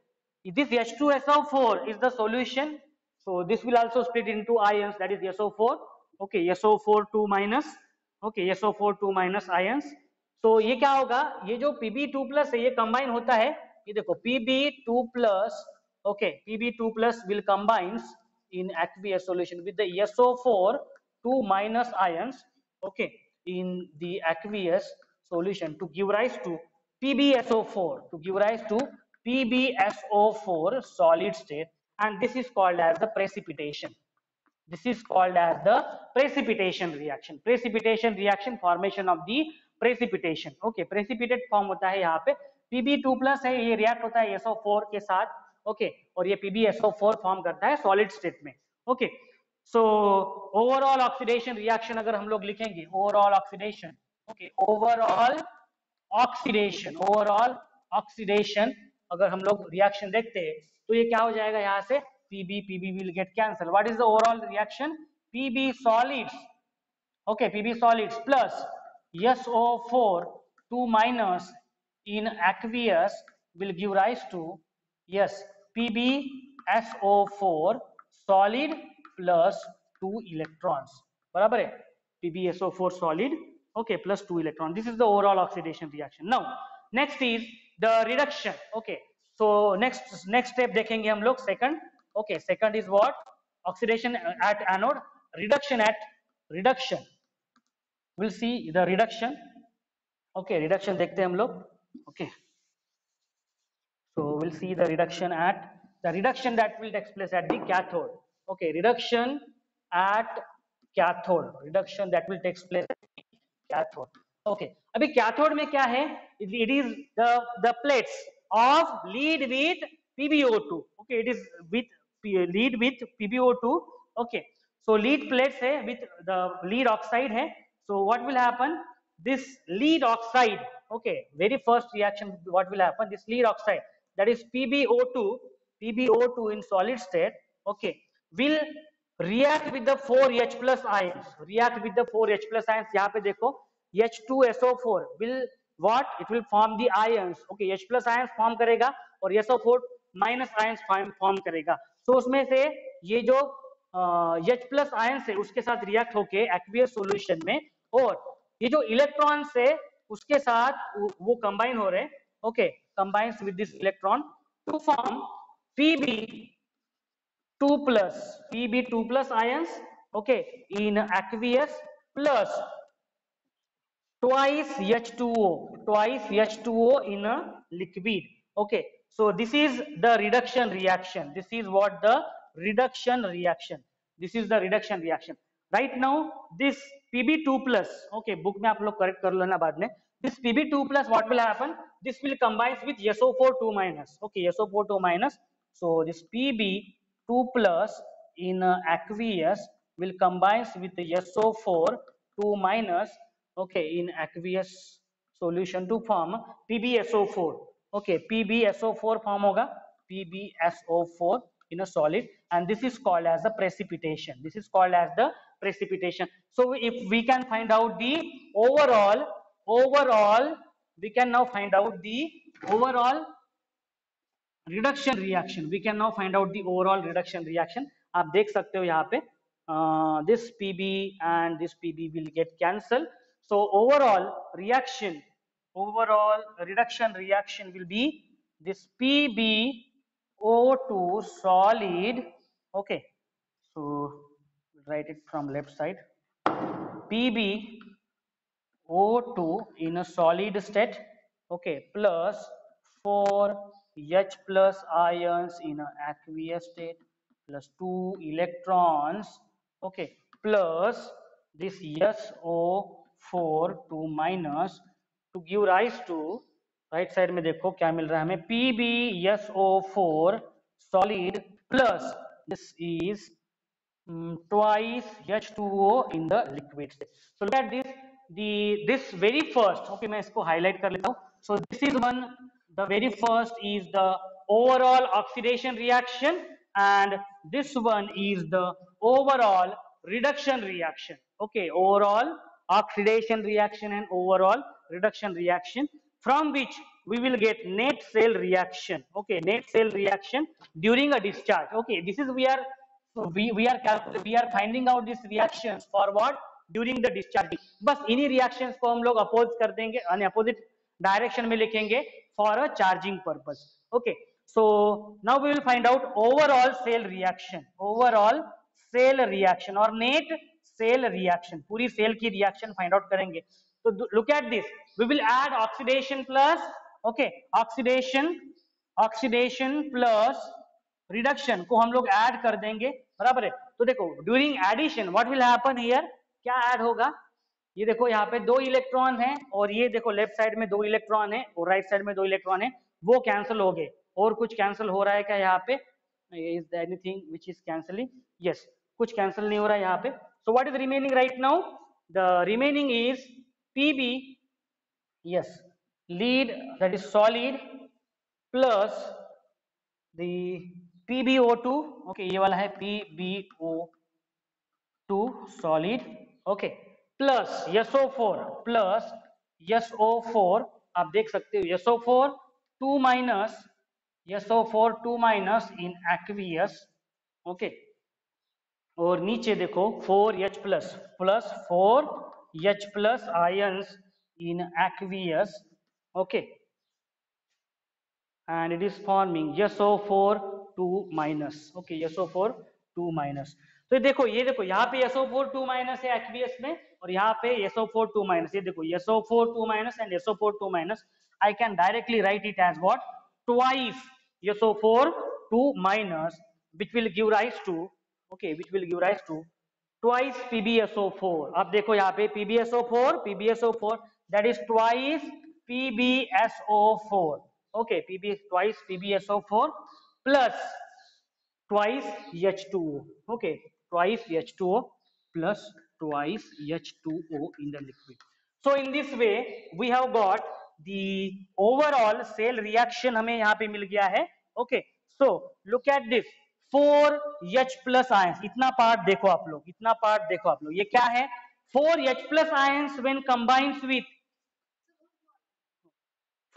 This H2SO4 is the solution. So this will also split into ions, that is SO4. Okay, SO4 2 minus. Okay, SO4 2 minus ions. So ये क्या होगा? ये जो Pb2 plus है ये combine होता है. ये देखो Pb2 plus. Okay, Pb2 plus will combines in aqueous solution with the SO4 2 minus ions, okay, in the aqueous solution to give rise to PbSO4, to give rise to PbSO4 solid state, and this is called as the precipitation. This is called as the precipitation reaction. Precipitation reaction, formation of the precipitation. Okay, precipitate form होता है यहाँ पे. Pb2 plus है, ये react होता है SO4 के साथ. Okay, और ये PbSO4 form करता है solid state में. Okay, so overall oxidation reaction अगर हम लोग लिखेंगे, overall oxidation. Okay, overall oxidation अगर हम लोग reaction देखते हैं तो ये क्या हो जाएगा यहाँ से? Pb will get cancelled. What is the overall reaction? Pb solids, okay, Pb solids plus SO4 2 minus in aqueous will give rise to, yes, PbSO4 solid plus 2 electrons. बराबर है? PbSO4 solid, okay, plus 2 electrons. This is the overall oxidation reaction. Now next is the reduction. Okay, so next step देखेंगे हम लोग. Second, okay, second is what? Oxidation at anode. Reduction, we'll see the reduction. Okay, reduction देखते हैं हम लोग. Okay, so we'll see the reduction that will take place at the cathode. Okay, reduction at cathode. Reduction that will take place at the cathode. Okay, अभी cathode में क्या है? It is the plates of lead with PbO2. Okay, it is with lead with PbO2. Okay, so lead plates है with the lead oxide है. So what will happen? This lead oxide, okay, very first reaction, what will happen? This lead oxide, that is PbO2 in solid state, okay, will react with the 4H plus ions. React with the 4H plus ions. यहाँ पे देखो H2SO4 will what? It will form the ions. Okay, H plus ions form करेगा और SO4 minus ions form करेगा. So उसमें से ये जो H plus ions है उसके साथ react होके aqueous solution में, और ये जो इलेक्ट्रॉन्स है उसके साथ वो कंबाइन हो रहे हैं. Okay, combines with this electron to form Pb2 plus ions, okay, in aqueous plus twice H2O in a liquid. Okay, so this is the reduction reaction. This is what the reduction reaction. This is the reduction reaction. Right now this Pb2 plus, okay, book में आप लोग correct कर लेना बाद में. This Pb2 plus, what will happen? This will combine with SO4 2 minus. Okay, SO4 2 minus. So this Pb2 plus in aqueous will combine with the SO4 2 minus, okay, in aqueous solution to form PbSO4. Okay, PbSO4 form होगा, PbSO4 in a solid, and this is called as the precipitation. This is called as the precipitation. So if we can find out the overall, we can now find out the overall reduction reaction. We can now find out the overall reduction reaction. आप देख सकते हो यहाँ पे this Pb and this Pb will get cancelled. So overall reduction reaction will be this PbO2 solid. Okay, so write it from left side. PbO2 in a solid state, okay, plus 4 H plus ions in an aqueous state, plus 2 electrons, okay, plus this SO4 2 minus to give rise to, right side में देखो क्या मिल रहा है हमें, PbSO4 solid plus this is twice H2O in the liquid state. So look at this, this very first, okay, मैं इसको highlight कर लेता हूँ. So this is one, the very first is the overall oxidation reaction, and this one is the overall reduction reaction. Okay, overall oxidation reaction and overall reduction reaction, from which we will get net cell reaction. Okay, net cell reaction during a discharge. Okay, this is we are finding out these reactions for what, during the discharging. बस इन्हीं reactions को हम लोग oppose कर देंगे, यानी opposite direction में लिखेंगे for a charging purpose. Okay, so now we will find out overall cell reaction, overall cell reaction और net cell reaction, पूरी cell की reaction find out करेंगे. So look at this, we will add oxidation plus, okay, oxidation plus reduction को हम लोग add कर देंगे, बराबर है. तो देखो during addition what will happen here, क्या ऐड होगा, ये देखो यहाँ पे 2 इलेक्ट्रॉन है और ये देखो लेफ्ट साइड में 2 इलेक्ट्रॉन है और राइट साइड में 2 इलेक्ट्रॉन है, वो कैंसिल हो गए. और कुछ कैंसिल हो रहा है क्या यहाँ पे, is there anything which is cancelling, yes, कुछ कैंसिल नहीं हो रहा है यहाँ पे. So what is remaining right now, the remaining is Pb, yes, lead, that is solid, plus the PbO2, okay, ये वाला है PbO2 solid, okay, plus SO4 आप देख सकते हो SO4 2 minus in aqueous, okay, और नीचे देखो 4H plus 4H plus ions in aqueous, okay, and it is forming SO4 2 minus, okay, SO4 2 minus. तो ये देखो यहाँ पे SO4 2 minus है aqueous में, और यहाँ पे SO4 2 minus, ये देखो SO4 2 minus and SO4 2 minus. I can directly write it as what, twice SO4 2 minus, which will give rise to, okay, which will give rise to twice PbSO4. अब देखो यहाँ पे PbSO4, that is twice PbSO4. Okay, twice PbSO4 plus twice H2O. Okay, twice H2O plus twice H2O in the liquid. So in this way we have got the overall cell reaction हमें यहाँ पे मिल गया है. Okay, so look at this 4H plus ions. इतना part देखो आप लोग, ये क्या है, 4H plus ions when combines with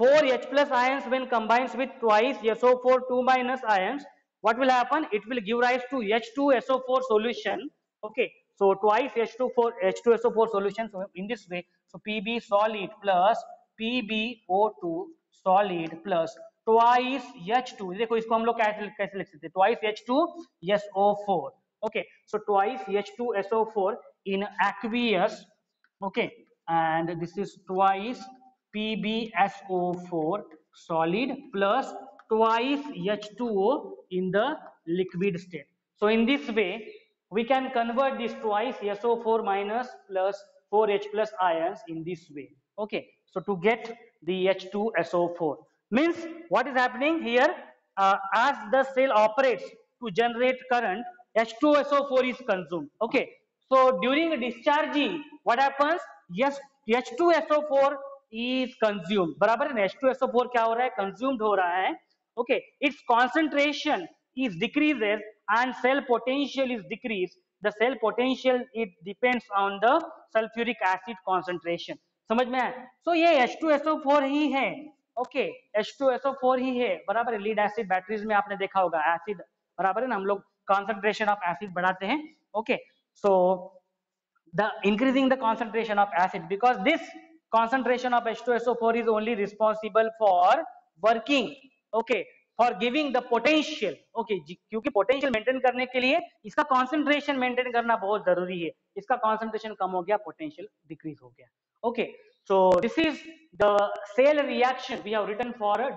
4H plus ions when combines with twice SO4 2 minus ions, what will happen, it will give rise to H2SO4 solution. Okay, so twice H2SO4 solution. So in this way, so Pb solid plus PbO2 solid plus twice H2, देखो इसको हम लोग कैसे लिख सकते हैं, twice H2SO4. Okay, so twice H2SO4 in aqueous, okay, and this is twice PbSO4 solid plus twice H2O in the liquid state. So in this way we can convert this twice SO4 minus plus 4H plus ions in this way. Okay, so to get the H2SO4, means what is happening here, as the cell operates to generate current, H2SO4 is consumed. Okay, so during discharging what happens, yes, H2SO4 is consumed, बराबर है, H2SO4 क्या हो रहा है, consumed हो रहा है. Okay, its concentration is decreases and cell potential is decreased. The cell potential, it depends on the sulfuric acid concentration. समझ में आया, so ये H2SO4 ही है. Okay, H2SO4 ही है, बराबर है. लीड एसिड बैटरीज में आपने देखा होगा एसिड, बराबर है ना, हम लोग concentration of acid बढ़ाते हैं. Okay, So the increasing the concentration of acid, because this concentration of H2SO4 is only responsible for working, okay, for giving the potential, okay, क्योंकि potential maintain करने के लिए इसका concentration maintain करना बहुत जरूरी है, इसका concentration कम हो गया, potential decrease हो गया, okay. So this is the cell reaction we have written for a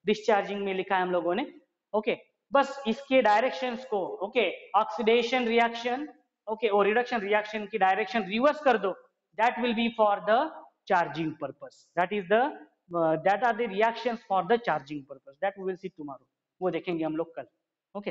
discharging में लिखा है हम लोगों ने, okay. बस इसके डायरेक्शंस को, ओके, ऑक्सीडेशन रिएक्शन, ओके, और रिडक्शन रिएक्शन की डायरेक्शन रिवर्स कर दो, that will be for the charging purpose, that is the that are the reactions for the charging purpose, that we will see tomorrow, वो देखेंगे हम लोग कल, okay.